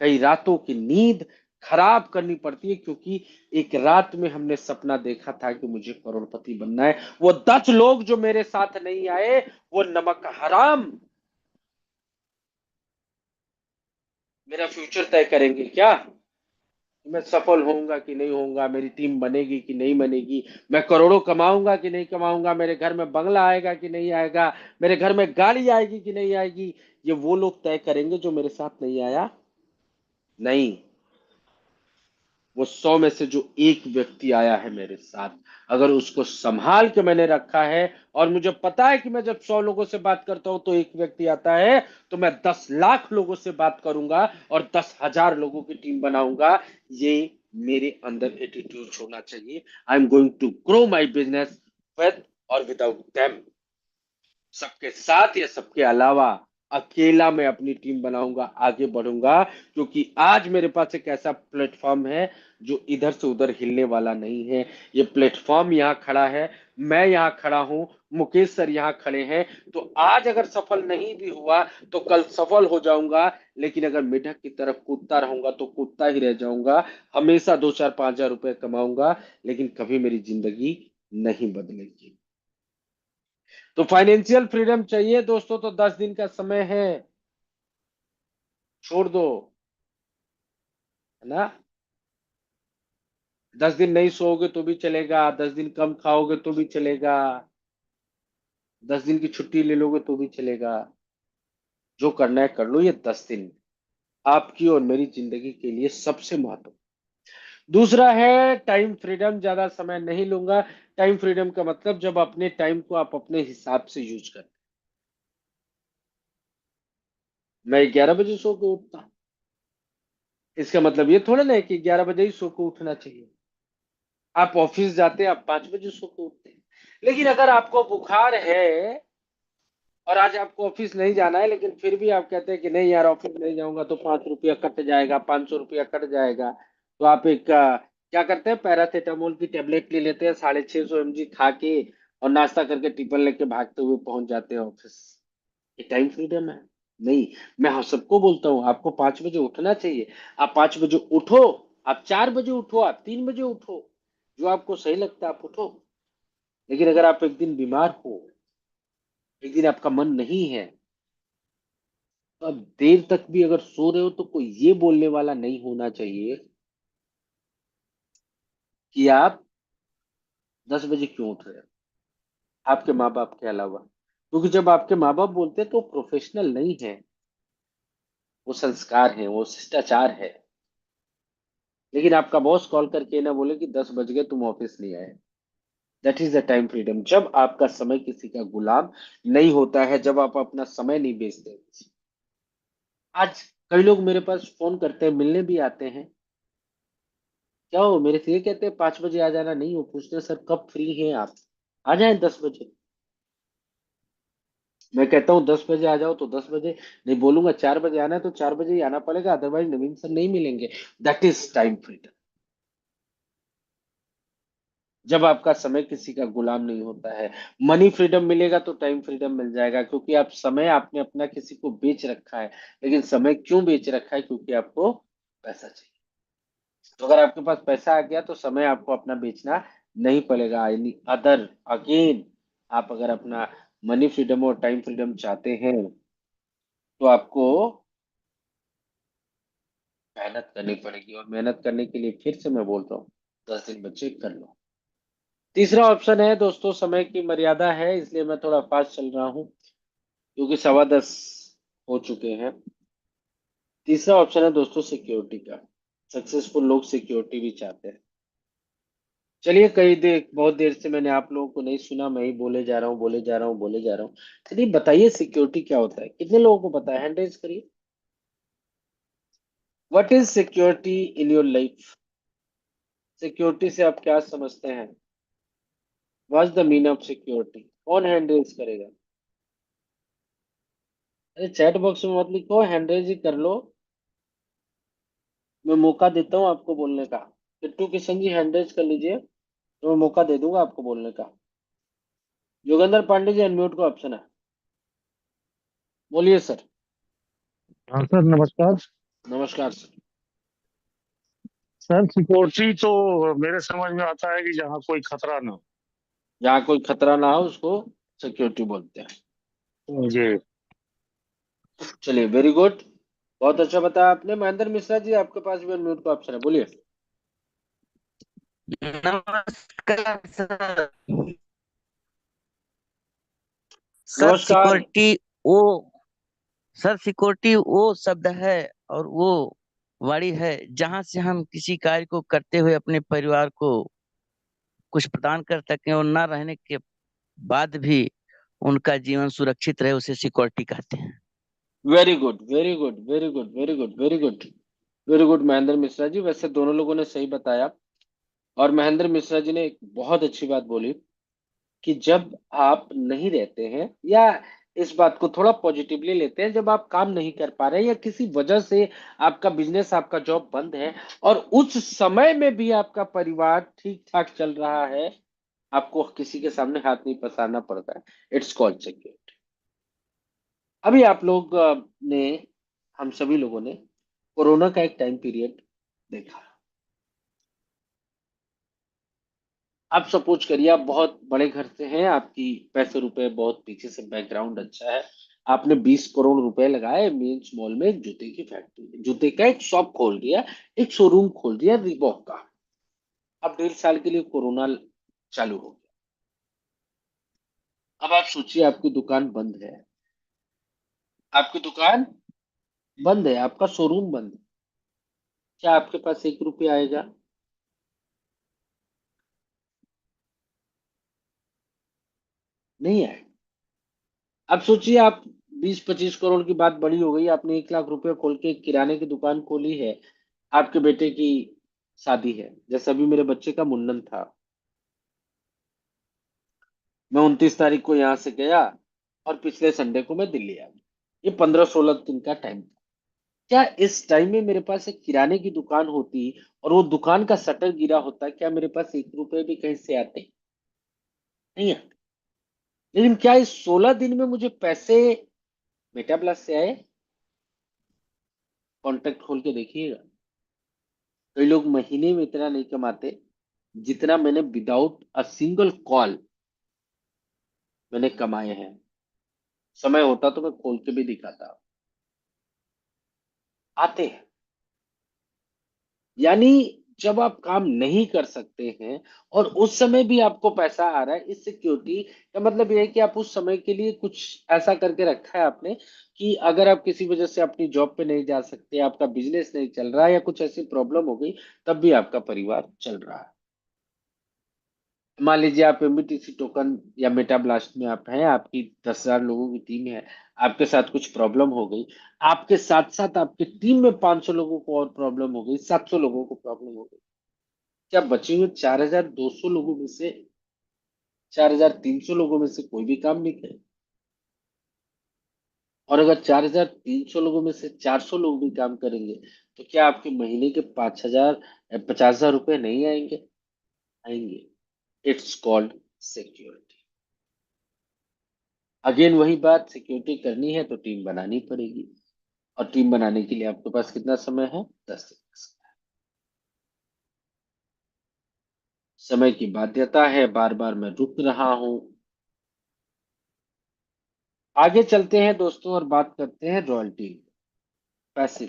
कई रातों की नींद खराब करनी पड़ती है, क्योंकि एक रात में हमने सपना देखा था कि मुझे करोड़पति बनना है। वो 10 लोग जो मेरे साथ नहीं आए, वो नमक हराम मेरा फ्यूचर तय करेंगे क्या? मैं सफल होऊंगा कि नहीं होऊंगा, मेरी टीम बनेगी कि नहीं बनेगी, मैं करोड़ों कमाऊंगा कि नहीं कमाऊंगा, मेरे घर में बंगला आएगा कि नहीं आएगा, मेरे घर में गाड़ी आएगी कि नहीं आएगी? ये वो लोग तय करेंगे जो मेरे साथ नहीं आया। नहीं, वो 100 में से जो एक व्यक्ति आया है मेरे साथ, अगर उसको संभाल के मैंने रखा है, और मुझे पता है कि मैं जब 100 लोगों से बात करता हूं तो एक व्यक्ति आता है, तो मैं 10 लाख लोगों से बात करूंगा और 10,000 लोगों की टीम बनाऊंगा। ये मेरे अंदर एटीट्यूड होना चाहिए। I am going to grow my business with और विदाउट देम, सबके साथ या सबके अलावा। अकेला मैं अपनी टीम बनाऊंगा, आगे बढ़ूंगा, क्योंकि आज मेरे पास एक ऐसा प्लेटफॉर्म है जो इधर से उधर हिलने वाला नहीं है। ये प्लेटफॉर्म यहाँ खड़ा है, मैं यहाँ खड़ा हूं, मुकेश सर यहाँ खड़े हैं। तो आज अगर सफल नहीं भी हुआ तो कल सफल हो जाऊंगा, लेकिन अगर मेढक की तरफ कूदता रहूंगा तो कूदता ही रह जाऊंगा। हमेशा 2 4 5 हजार रुपए कमाऊंगा, लेकिन कभी मेरी जिंदगी नहीं बदलेगी। तो फाइनेंशियल फ्रीडम चाहिए दोस्तों, तो 10 दिन का समय है, छोड़ दो, है ना। 10 दिन नहीं सोओगे तो भी चलेगा, 10 दिन कम खाओगे तो भी चलेगा, 10 दिन की छुट्टी ले लोगे तो भी चलेगा। जो करना है कर लो। ये 10 दिन आपकी और मेरी जिंदगी के लिए सबसे महत्व। दूसरा है टाइम फ्रीडम, ज्यादा समय नहीं लूंगा। टाइम फ्रीडम का मतलब जब अपने टाइम को आप अपने हिसाब से यूज कर। मैं 11 बजे सो के उठता, इसका मतलब ये थोड़ा ना है कि 11 बजे ही सो के उठना चाहिए। आप ऑफिस जाते हैं, आप 5 बजे सो के उठते हैं। लेकिन अगर आपको बुखार है और आज आपको ऑफिस नहीं जाना है, लेकिन फिर भी आप कहते हैं कि नहीं यार ऑफिस नहीं जाऊंगा तो 5 रुपया कट जाएगा, 500 रुपया कट जाएगा, तो आप एक क्या करते हैं, पैरासीटामोल की टेबलेट ले लेते हैं, 650 mg खा के, और नाश्ता करके टिफिन लेके भागते हुए पहुंच जाते हैं ऑफिस। ये टाइम फ्रीडम है? नहीं। मैं हाँ सबको बोलता हूँ आपको 5 बजे उठना चाहिए। आप 5 बजे उठो, आप 4 बजे उठो, आप 3 बजे उठो, जो आपको सही लगता है आप उठो। लेकिन अगर आप एक दिन बीमार हो, एक दिन आपका मन नहीं है, तो आप देर तक भी अगर सो रहे हो तो कोई ये बोलने वाला नहीं होना चाहिए कि आप 10 बजे क्यों उठ रहे हो, आपके माँ बाप के अलावा। क्योंकि जब आपके माँ बाप बोलते हैं तो प्रोफेशनल नहीं है, वो संस्कार है, वो शिष्टाचार है। लेकिन आपका बॉस कॉल करके ना बोले कि 10 बज गए तुम ऑफिस नहीं आए, that is the time freedom. जब आपका समय किसी का गुलाम नहीं होता है, जब आप अपना समय नहीं बेचते। आज कई लोग मेरे पास फोन करते हैं, मिलने भी आते हैं, क्या हो मेरे से ये कहते हैं 5 बजे आ जाना, नहीं हो पूछते हैं, सर कब फ्री हैं आप, आ जाएं 10 बजे। मैं कहता हूँ 10 बजे आ जाओ तो 10 बजे, नहीं बोलूंगा 4 बजे आना है तो 4 बजे ही आना पड़ेगा, अदरवाइज नवीन सर नहीं मिलेंगे। That is time freedom. जब आपका समय किसी का गुलाम नहीं होता है। मनी फ्रीडम मिलेगा तो टाइम फ्रीडम मिल जाएगा, क्योंकि आप समय आपने अपना किसी को बेच रखा है। लेकिन समय क्यों बेच रखा है? क्योंकि आपको पैसा चाहिए। तो अगर आपके पास पैसा आ गया तो समय आपको अपना बेचना नहीं पड़ेगा। एनी अदर अगेन, आप अगर अपना मनी फ्रीडम और टाइम फ्रीडम चाहते हैं तो आपको मेहनत करनी पड़ेगी, और मेहनत करने के लिए फिर से मैं बोल रहा हूँ, 10 दिन बच्चे कर लो। तीसरा ऑप्शन है दोस्तों, समय की मर्यादा है इसलिए मैं थोड़ा फास्ट चल रहा हूँ, क्योंकि 10:15 हो चुके हैं। तीसरा ऑप्शन है दोस्तों सिक्योरिटी का। सक्सेसफुल लोग सिक्योरिटी भी चाहते हैं। चलिए, कई देर बहुत देर से मैंने आप लोगों को नहीं सुना, मैं ही बोले जा रहा हूँ, बोले जा रहा हूँ, बोले जा रहा हूँ। चलिए बताइए सिक्योरिटी क्या होता है, कितने लोगों को पता है, हैंड रेज करिए। What is security in your life? Security से आप क्या समझते हैं? What's the mean of security? कौन हैंड रेज करेगा? अरे चैट बॉक्स में मत लिखो, हैंड रेज ही कर लो। मैं मौका देता हूँ आपको बोलने का। किट्टू किशन जी हैंड रेज कर लीजिए, तो मैं मौका दे दूंगा आपको बोलने का। योगेंद्र पांडे जी अनम्यूट का ऑप्शन है, बोलिए सर। हाँ सर, नमस्कार। नमस्कार सर। सर, सिक्योरिटी तो मेरे समझ में आता है कि जहाँ कोई खतरा ना जहाँ कोई खतरा ना हो उसको सिक्योरिटी बोलते हैं। हो। जी। चलिए, वेरी गुड, बहुत अच्छा बताया आपने। महेंद्र मिश्रा जी आपके पास भी अनम्यूट का ऑप्शन है, बोलिए। नमस्कार सर। सर नमस्कार। सिक्योरिटी वो सर सिक्योरिटी वो शब्द है और वो वाणी है जहां से हम किसी कार्य को करते हुए अपने परिवार को कुछ प्रदान कर सकें और ना रहने के बाद भी उनका जीवन सुरक्षित रहे, उसे सिक्योरिटी कहते हैं। Very good, very good, very good, very good, very good, very good Mahendra Mishra ji, वैसे दोनों लोगों ने सही बताया। और महेंद्र मिश्रा जी ने एक बहुत अच्छी बात बोली कि जब आप नहीं रहते हैं, या इस बात को थोड़ा पॉजिटिवली लेते हैं, जब आप काम नहीं कर पा रहे हैं या किसी वजह से आपका बिजनेस, आपका जॉब बंद है, और उस समय में भी आपका परिवार ठीक ठाक चल रहा है, आपको किसी के सामने हाथ नहीं पसारना पड़ता है, इट्स कॉल्ड सिक्योरिटी। अभी आप लोग ने, हम सभी लोगों ने कोरोना का एक टाइम पीरियड देखा। आप सपोज करिए आप बहुत बड़े घर से हैं, आपकी पैसे रुपए बहुत पीछे से बैकग्राउंड अच्छा है, आपने 20 करोड़ रुपए लगाए मेंस मॉल में एक जूते की फैक्ट्री, जूते का एक शॉप खोल दिया, एक शोरूम खोल दिया रिबॉक का। अब 1.5 साल के लिए कोरोना चालू हो गया। अब आप सोचिए आपकी दुकान बंद है, आपकी दुकान बंद है, आपका शोरूम बंद है, क्या आपके पास 1 रुपया आएगा? नहीं आएगा। अब सोचिए आप, 20-25 करोड़ की बात बड़ी हो गई, आपने 1 लाख रुपए खोल के एक किराने की दुकान खोली है, आपके बेटे की शादी है, जैसे अभी मेरे बच्चे का मुंडन था, मैं 29 तारीख को यहाँ से गया और पिछले संडे को मैं दिल्ली आ गया। ये 15-16 दिन का टाइम था। क्या इस टाइम में मेरे पास एक किराने की दुकान होती और वो दुकान का शटर गिरा होता, क्या मेरे पास 1 रुपए भी कहीं से आते? नहीं आते। लेकिन क्या इस 16 दिन में मुझे पैसे मेटा प्लस से आए? कॉन्टेक्ट खोल के देखिएगा, कई लोग महीने में इतना नहीं कमाते जितना मैंने विदाउट अ सिंगल कॉल मैंने कमाए हैं। समय होता तो मैं खोल के भी दिखाता। आते हैं। यानी जब आप काम नहीं कर सकते हैं और उस समय भी आपको पैसा आ रहा है, इस सिक्योरिटी का मतलब यह है कि आप उस समय के लिए कुछ ऐसा करके रखा है आपने, कि अगर आप किसी वजह से अपनी जॉब पे नहीं जा सकते, आपका बिजनेस नहीं चल रहा है या कुछ ऐसी प्रॉब्लम हो गई, तब भी आपका परिवार चल रहा है। मान लीजिए आप एमबीटीसी टोकन या मेटा ब्लास्ट में आप हैं, आपकी 10,000 लोगों की टीम है, आपके साथ कुछ प्रॉब्लम हो गई, आपके साथ साथ आपकी टीम में 500 लोगों को और प्रॉब्लम हो गई, 700 लोगों को प्रॉब्लम हो गई, क्या बचे हुए 4,200 लोगों में से, 4,300 लोगों में से कोई भी काम नहीं करे? और अगर 4,300 लोगों में से 400 लोग भी काम करेंगे, तो क्या आपके महीने के 5,000, 50,000 रुपए नहीं आएंगे? आएंगे। It's called security. अगेन वही बात, सिक्योरिटी करनी है तो टीम बनानी पड़ेगी, और टीम बनाने के लिए आपके पास कितना समय है? 10 दिन का समय। समय की बाध्यता है, बार बार मैं रुक रहा हूं। आगे चलते हैं दोस्तों और बात करते हैं रॉयल्टी, पैसे।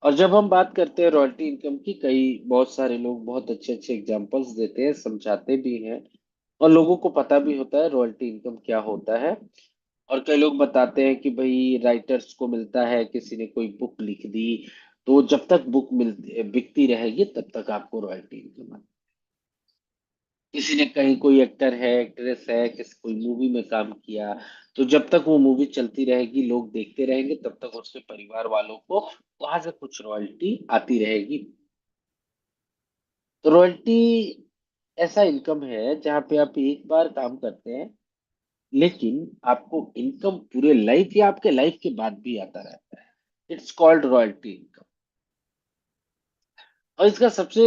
और जब हम बात करते हैं रॉयल्टी इनकम की, कई बहुत सारे लोग बहुत अच्छे अच्छे एग्जांपल्स देते हैं, समझाते भी हैं, और लोगों को पता भी होता है रॉयल्टी इनकम क्या होता है। और कई लोग बताते हैं कि भाई राइटर्स को मिलता है, किसी ने कोई बुक लिख दी तो जब तक बुक मिलती बिकती रहेगी तब तक आपको रॉयल्टी इनकम आती है। किसी ने कहीं कोई एक्टर है, एक्ट्रेस है, किसी कोई मूवी में काम किया, तो जब तक वो मूवी चलती रहेगी, लोग देखते रहेंगे, तब तक उसके परिवार वालों को वहां से कुछ रॉयल्टी आती रहेगी। तो रॉयल्टी ऐसा इनकम है जहाँ पे आप एक बार काम करते हैं, लेकिन आपको इनकम पूरे लाइफ या आपके लाइफ के बाद भी आता रहता है। It's called royalty income. और इसका सबसे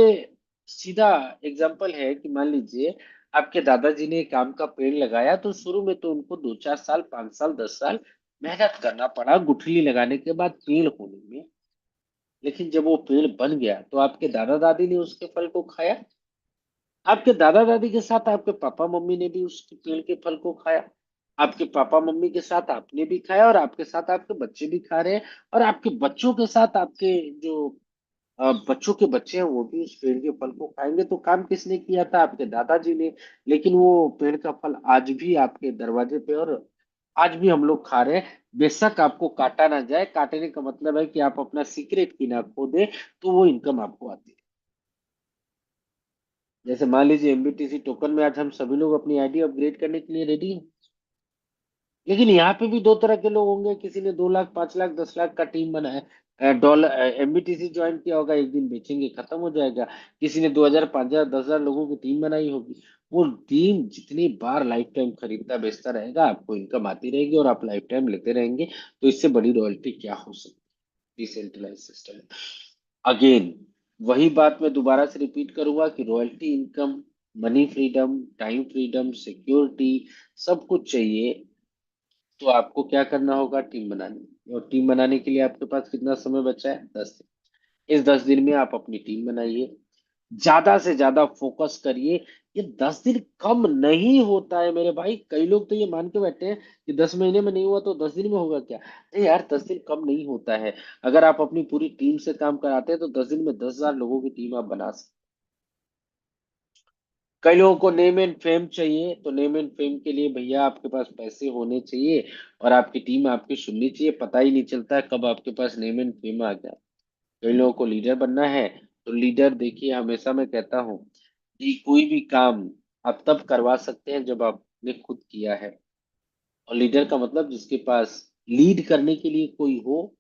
सीधा एग्जांपल है कि मान लीजिए आपके दादाजी ने एक आम का पेड़ लगाया, तो शुरू में तो उनको 2-4 साल, 5 साल, 10 साल मेहनत करना पड़ा गुठली लगाने के बाद पेड़ होने में। लेकिन जब वो पेड़ बन गया तो आपके दादा दादी ने उसके फल को खाया, आपके दादा दादी के साथ आपके पापा मम्मी ने भी उस पेड़ के फल को खाया, आपके पापा मम्मी के साथ आपने भी खाया, और आपके साथ आपके बच्चे भी खा रहे हैं, और आपके बच्चों के साथ आपके जो बच्चों के बच्चे हैं वो भी उस पेड़ के फल को खाएंगे। तो काम किसने किया था? आपके दादाजी ने। लेकिन वो पेड़ का फल आज भी आपके दरवाजे पे, और आज भी हम लोग खा रहे हैं। बेशक आपको काटा ना जाए, काटने का मतलब है कि आप अपना सीक्रेट की ना खो दे, तो वो इनकम आपको आती है। जैसे मान लीजिए एमबीटीसी टोकन में आज हम सभी लोग अपनी आईडी अपग्रेड करने के लिए रेडी हैं, लेकिन यहाँ पे भी दो तरह के लोग होंगे। किसी ने 2 लाख, 5 लाख, 10 लाख का टीम बनाया, डॉलर एमबीटीसी ज्वाइन किया होगा, एक दिन बेचेंगे खत्म हो जाएगा। किसी ने 2,000, 5,000, 10,000 लोगों की टीम बनाई होगी। वो टीम जितनी बार लाइफ टाइम खरीदता बेचता रहेगा, आपको इनकम आती रहेगी और आप लाइफ टाइम लेते रहेंगे। तो इससे बड़ी रॉयल्टी क्या हो सकती है? Decentralise system. अगेन वही बात मैं दोबारा से रिपीट करूंगा कि royalty income, money freedom, time freedom, security, सब कुछ चाहिए। तो आपको क्या करना होगा? टीम बनानी। और टीम बनाने के लिए आपके पास कितना समय बचा है? 10 दिन। इस 10 दिन में आप अपनी टीम बनाइए, ज्यादा से ज्यादा फोकस करिए। ये 10 दिन कम नहीं होता है मेरे भाई। कई लोग तो ये मान के बैठे हैं कि 10 महीने में नहीं हुआ तो 10 दिन में होगा क्या? नहीं यार, 10 दिन कम नहीं होता है। अगर आप अपनी पूरी टीम से काम कराते हैं तो 10 दिन में 10,000 लोगों की टीम आप बना सकते। कई लोगों को नेम एंड फेम चाहिए, तो नेम एंड फेम के लिए भैया आपके पास पैसे होने चाहिए, और आपकी टीम आपकी सुननी चाहिए। पता ही नहीं चलता है कब आपके पास नेम एंड फेम आ गया। कई लोगों को लीडर बनना है, तो लीडर देखिए, हमेशा मैं कहता हूँ कि कोई भी काम आप तब करवा सकते हैं जब आपने खुद किया है। और लीडर का मतलब जिसके पास लीड करने के लिए कोई हो,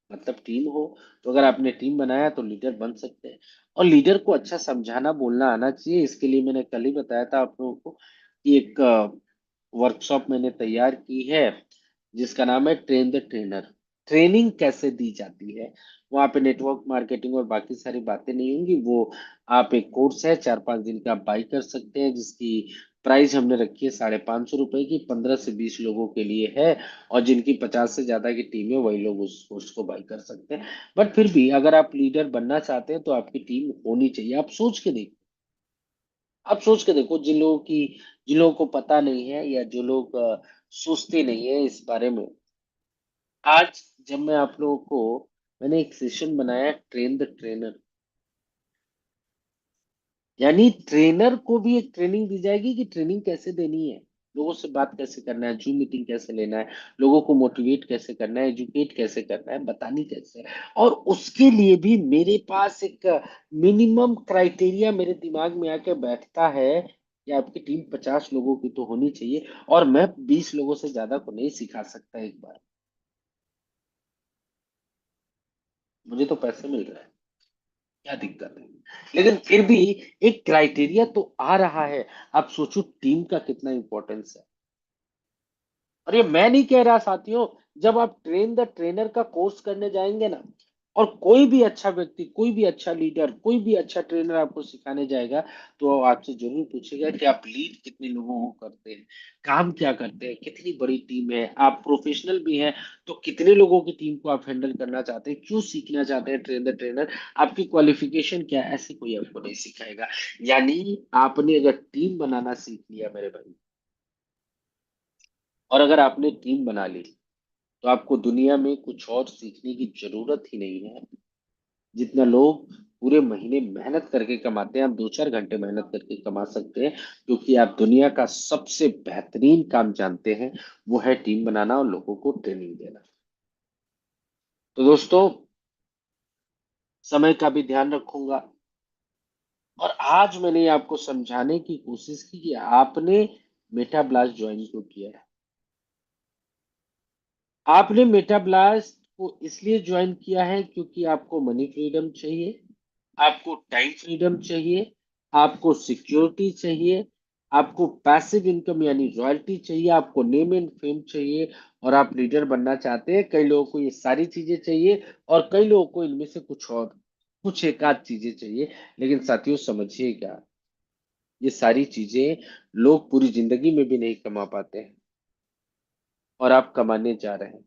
मतलब टीम हो। तो अगर आपने टीम बनाया तो लीडर बन सकते हैं। और लीडर को अच्छा समझाना बोलना आना चाहिए। इसके लिए मैंने कल ही बताया था आप लोगों को कि एक वर्कशॉप मैंने तैयार की है, जिसका नाम है ट्रेन द ट्रेनर। ट्रेनिंग कैसे दी जाती है, वहाँ पे नेटवर्क मार्केटिंग और बाकी सारी बातें नहीं होंगी। वो आप एक कोर्स है, 4-5 दिन का, आप बाई कर सकते हैं, जिसकी प्राइस हमने रखी है 550 रुपए की। 15 से 20 लोगों के लिए है, और जिनकी 50 से ज्यादा की टीम है वही लोग उस कोर्स को बाई कर सकते हैं। बट फिर भी अगर आप लीडर बनना चाहते हैं तो आपकी टीम होनी चाहिए। आप सोच के देखो, आप सोच के देखो, जिन लोगों को पता नहीं है, या जो लोग सोचते नहीं है इस बारे में। आज जब मैं आप लोगों को, मैंने एक सेशन बनाया ट्रेन द ट्रेनर, यानी ट्रेनर को भी एक ट्रेनिंग दी जाएगी कि ट्रेनिंग कैसे देनी है, लोगों से बात कैसे करना है, जूम मीटिंग कैसे लेना है, लोगों को मोटिवेट कैसे करना है, एजुकेट कैसे करना है, बतानी कैसे है। और उसके लिए भी मेरे पास एक मिनिमम क्राइटेरिया मेरे दिमाग में आके बैठता है कि आपकी टीम 50 लोगों की तो होनी चाहिए, और मैं 20 लोगों से ज्यादा को नहीं सिखा सकता एक बार। मुझे तो पैसे मिल रहे हैं, क्या दिक्कत है? लेकिन फिर भी एक क्राइटेरिया तो आ रहा है। आप सोचो टीम का कितना इंपॉर्टेंस है। और ये मैं नहीं कह रहा साथियों, जब आप ट्रेन द ट्रेनर का कोर्स करने जाएंगे ना, और कोई भी अच्छा व्यक्ति, कोई भी अच्छा लीडर, कोई भी अच्छा ट्रेनर आपको सिखाने जाएगा, तो वो आपसे जरूर पूछेगा कि आप लीड कितने लोगों को करते हैं, काम क्या करते हैं, कितनी बड़ी टीम है, आप प्रोफेशनल भी हैं तो कितने लोगों की टीम को आप हैंडल करना चाहते हैं, क्यों सीखना चाहते हैं ट्रेन द ट्रेनर, आपकी क्वालिफिकेशन क्या है, ऐसे कोई आपको नहीं सिखाएगा। यानी आपने अगर टीम बनाना सीख लिया मेरे भाई, और अगर आपने टीम बना ली, तो आपको दुनिया में कुछ और सीखने की जरूरत ही नहीं है। जितना लोग पूरे महीने मेहनत करके कमाते हैं, आप 2-4 घंटे मेहनत करके कमा सकते हैं, क्योंकि आप दुनिया का सबसे बेहतरीन काम जानते हैं, वो है टीम बनाना और लोगों को ट्रेनिंग देना। तो दोस्तों, समय का भी ध्यान रखूंगा। और आज मैंने आपको समझाने की कोशिश की कि आपने मेटा ब्लास्ट ज्वाइन क्यों किया है। आपने मेटा ब्लास्ट को इसलिए ज्वाइन किया है क्योंकि आपको मनी फ्रीडम चाहिए, आपको टाइम फ्रीडम चाहिए, आपको सिक्योरिटी चाहिए, आपको पैसिव इनकम यानी रॉयल्टी चाहिए, आपको नेम एंड फेम चाहिए, और आप लीडर बनना चाहते हैं। कई लोगों को ये सारी चीजें चाहिए और कई लोगों को इनमें से कुछ एक आध चीजें चाहिए। लेकिन साथियों, समझिएगा, ये सारी चीजें लोग पूरी जिंदगी में भी नहीं कमा पाते हैं, और आप कमाने जा रहे हैं,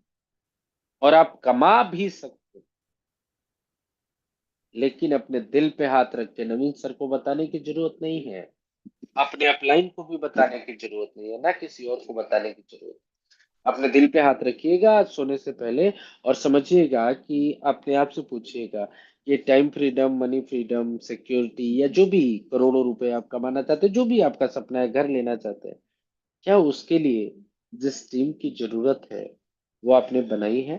और आप कमा भी सकते हैं। लेकिन अपने दिल पे हाथ रख के नवीन सर को बताने की जरूरत नहीं है, अपने अपलाइन को भी बताने की जरूरत नहीं है, ना किसी और को बताने की जरूरत है। अपने दिल पे हाथ रखिएगा आज सोने से पहले, और समझिएगा कि अपने आप से पूछिएगा, ये time freedom, money freedom, security, या जो भी करोड़ों रुपए आप कमाना चाहते हैं, जो भी आपका सपना है, घर लेना चाहते हैं, क्या उसके लिए जिस टीम की जरूरत है वो आपने बनाई है?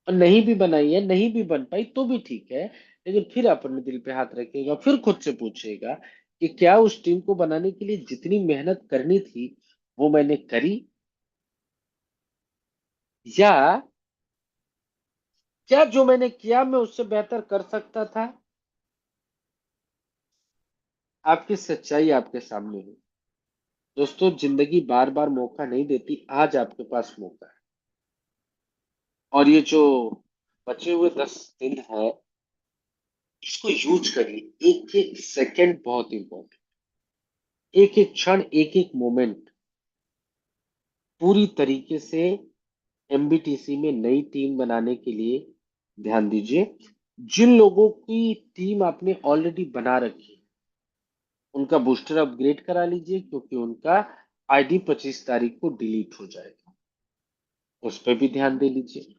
और नहीं भी बनाई है, नहीं भी बन पाई तो भी ठीक है, लेकिन फिर अपने दिल पे हाथ रखिएगा, फिर खुद से पूछिएगा कि क्या उस टीम को बनाने के लिए जितनी मेहनत करनी थी वो मैंने करी, या क्या जो मैंने किया मैं उससे बेहतर कर सकता था? आपकी सच्चाई आपके सामने है। दोस्तों, जिंदगी बार बार मौका नहीं देती, आज आपके पास मौका है, और ये जो बचे हुए 10 दिन है, इसको यूज करिए। एक एक सेकंड बहुत इंपॉर्टेंट, एक एक क्षण, एक एक मोमेंट पूरी तरीके से एमबीटीसी में नई टीम बनाने के लिए ध्यान दीजिए। जिन लोगों की टीम आपने ऑलरेडी बना रखी है, उनका बूस्टर अपग्रेड करा लीजिए, क्योंकि उनका आईडी 25 तारीख को डिलीट हो जाएगा, उस पर भी ध्यान दे लीजिए।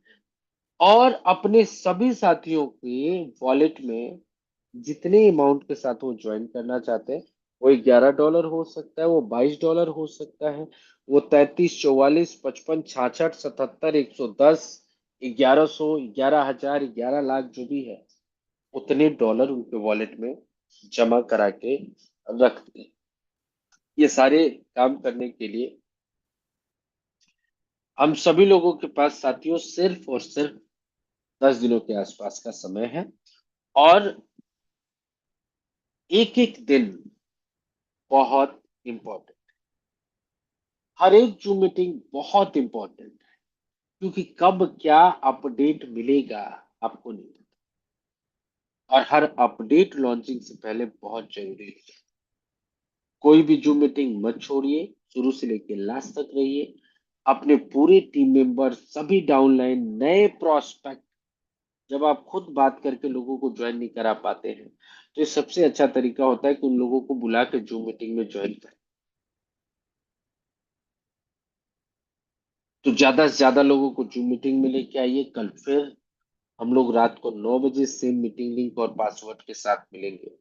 और अपने सभी साथियों के वॉलेट में जितने अमाउंट के साथ वो ज्वाइन करना चाहते हैं, वो $11 हो सकता है, वो $22 हो सकता है, वो 33, 44, 55, 66, 77, 110, 1100, 11,000, 11 लाख, जो भी है, उतने डॉलर उनके वॉलेट में जमा करा के रख दें। ये सारे काम करने के लिए हम सभी लोगों के पास साथियों सिर्फ और सिर्फ 10 दिनों के आसपास का समय है, और एक एक दिन बहुत इंपॉर्टेंट, हर एक जूम मीटिंग बहुत इंपॉर्टेंट है, क्योंकि कब क्या अपडेट मिलेगा आपको नहीं पता, और हर अपडेट लॉन्चिंग से पहले बहुत जरूरी है। कोई भी जूम मीटिंग मत छोड़िए, शुरू से लेकर लास्ट तक रहिए। अपने पूरे टीम मेंबर, सभी डाउनलाइन, नए प्रोस्पेक्ट, जब आप खुद बात करके लोगों को ज्वाइन नहीं करा पाते हैं, तो ये सबसे अच्छा तरीका होता है कि उन लोगों को बुला के जूम मीटिंग में ज्वाइन करें। तो ज्यादा से ज्यादा लोगों को जूम मीटिंग में लेके आइए। कल फिर हम लोग रात को 9 बजे सेम मीटिंग लिंक और पासवर्ड के साथ मिलेंगे।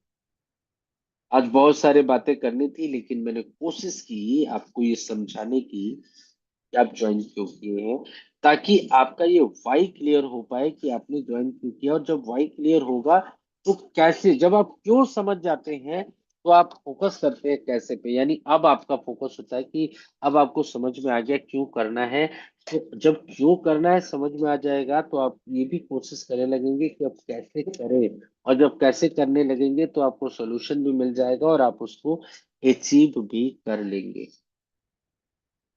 आज बहुत सारे बातें करनी थी, लेकिन मैंने कोशिश की आपको ये समझाने की कि आप ज्वाइन क्यों किए हैं, ताकि आपका ये वाई क्लियर हो पाए कि आपने ज्वाइन क्यों किया। और जब वाई क्लियर होगा तो कैसे, जब आप क्यों समझ जाते हैं, तो आप फोकस करते हैं कैसे पे, यानी अब आपका फोकस होता है कि अब आपको समझ में आ गया क्यों करना है। तो जब क्यों करना है समझ में आ जाएगा, तो आप ये भी कोशिश करने लगेंगे कि अब कैसे करें, और जब कैसे करने लगेंगे तो आपको सोल्यूशन भी मिल जाएगा और आप उसको अचीव भी कर लेंगे।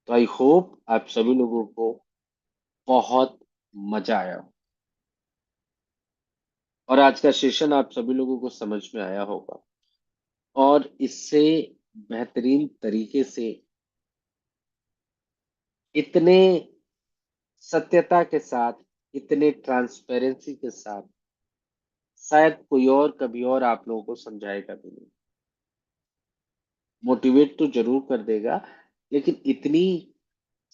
तो आई होप आप सभी लोगों को बहुत मजा आया हो, और आज का सेशन आप सभी लोगों को समझ में आया होगा, और इससे बेहतरीन तरीके से, इतने सत्यता के साथ, इतने ट्रांसपेरेंसी के साथ, शायद कोई और कभी और आप लोगों को समझाएगा भी नहीं। मोटिवेट तो जरूर कर देगा, लेकिन इतनी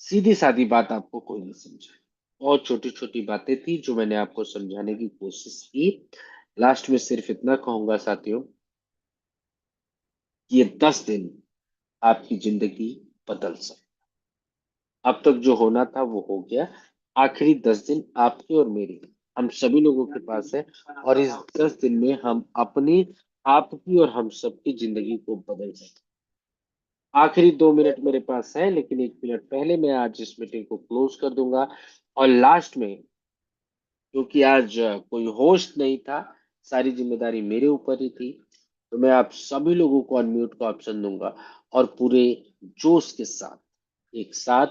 सीधी सादी बात आपको कोई नहीं समझाए। बहुत छोटी छोटी बातें थी जो मैंने आपको समझाने की कोशिश की। लास्ट में सिर्फ इतना कहूंगा साथियों कि ये 10 दिन आपकी जिंदगी बदल सकते। अब तक जो होना था वो हो गया। आखिरी 10 दिन आपके और मेरी, हम सभी लोगों के पास है, और इस 10 दिन में हम अपनी, आपकी और हम सबकी जिंदगी को बदल सकते। आखिरी 2 मिनट मेरे पास है, लेकिन 1 मिनट पहले मैं आज इस मीटिंग को क्लोज कर दूंगा। और लास्ट में, क्योंकि आज कोई होस्ट नहीं था, सारी जिम्मेदारी मेरे ऊपर ही थी, तो मैं आप सभी लोगों को अनम्यूट का ऑप्शन दूंगा और पूरे जोश के साथ एक साथ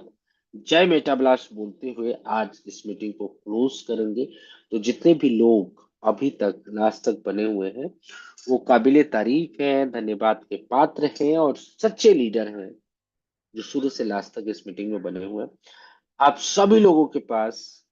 जय मेटा ब्लास्ट बोलते हुए आज इस मीटिंग को क्लोज करेंगे। तो जितने भी लोग अभी तक लास्ट तक बने हुए हैं वो काबिले तारीफ हैं, धन्यवाद के पात्र हैं और सच्चे लीडर हैं जो शुरू से लास्ट तक इस मीटिंग में बने हुए हैं। आप सभी लोगों के पास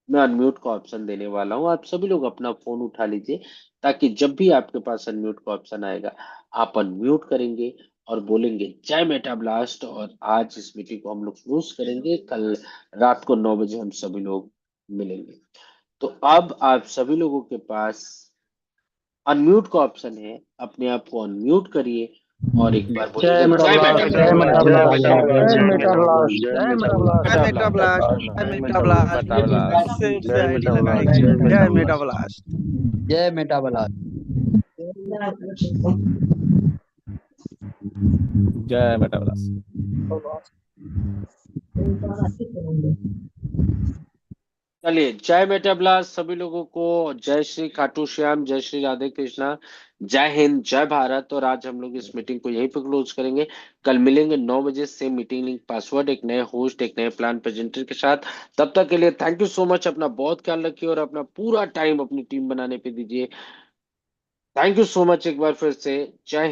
मैं अनम्यूट का ऑप्शन देने वाला हूं। आप सभी लोग अपना फोन उठा लीजिए, ताकि जब भी आपके पास अनम्यूट का ऑप्शन आएगा आप अनम्यूट करेंगे और बोलेंगे जय मेटा ब्लास्ट। और आज इस मीटिंग को हम लोग क्लोज करेंगे। कल रात को 9 बजे हम सभी लोग मिलेंगे। तो अब आप सभी लोगों के पास अनम्यूट का ऑप्शन है, अपने आप को अनम्यूट करिए और एक बार जय बोलिएगा मेटा जय मेटा ब्लास्ट, जय ब्लास्ट। मेटा जय ब्लास्ट, मेटा जय ब्लास्ट, मेटा ब्लास्ट, जय जय मेटा मेटा ब्लास्ट, ब्लास्ट। जय मेटा ब्लास्ट, जय जय मेटा मेटा ब्लास्ट। ब्लास्ट, ये फिर से जय आईडी मेटा ब्लास्ट, लगाएंगे, जय मेटा जय मेटा ब्लास्ट। ब्लास्ट। जय मेटाबला। जय मेटा ब्लास्ट। चलिए जय मेटा ब्लास्ट सभी लोगों को। जय श्री खाटू श्याम, जय श्री राधे कृष्णा, जय हिंद, जय भारत। और आज हम लोग इस मीटिंग को यहीं पे क्लोज करेंगे। कल मिलेंगे 9 बजे, सेम मीटिंग लिंक, पासवर्ड, एक नए होस्ट, एक नए प्लान प्रेजेंटर के साथ। तब तक के लिए थैंक यू सो मच। अपना बहुत ख्याल रखिए और अपना पूरा टाइम अपनी टीम बनाने पे दीजिए। थैंक यू सो मच एक बार फिर से। जय हिंद।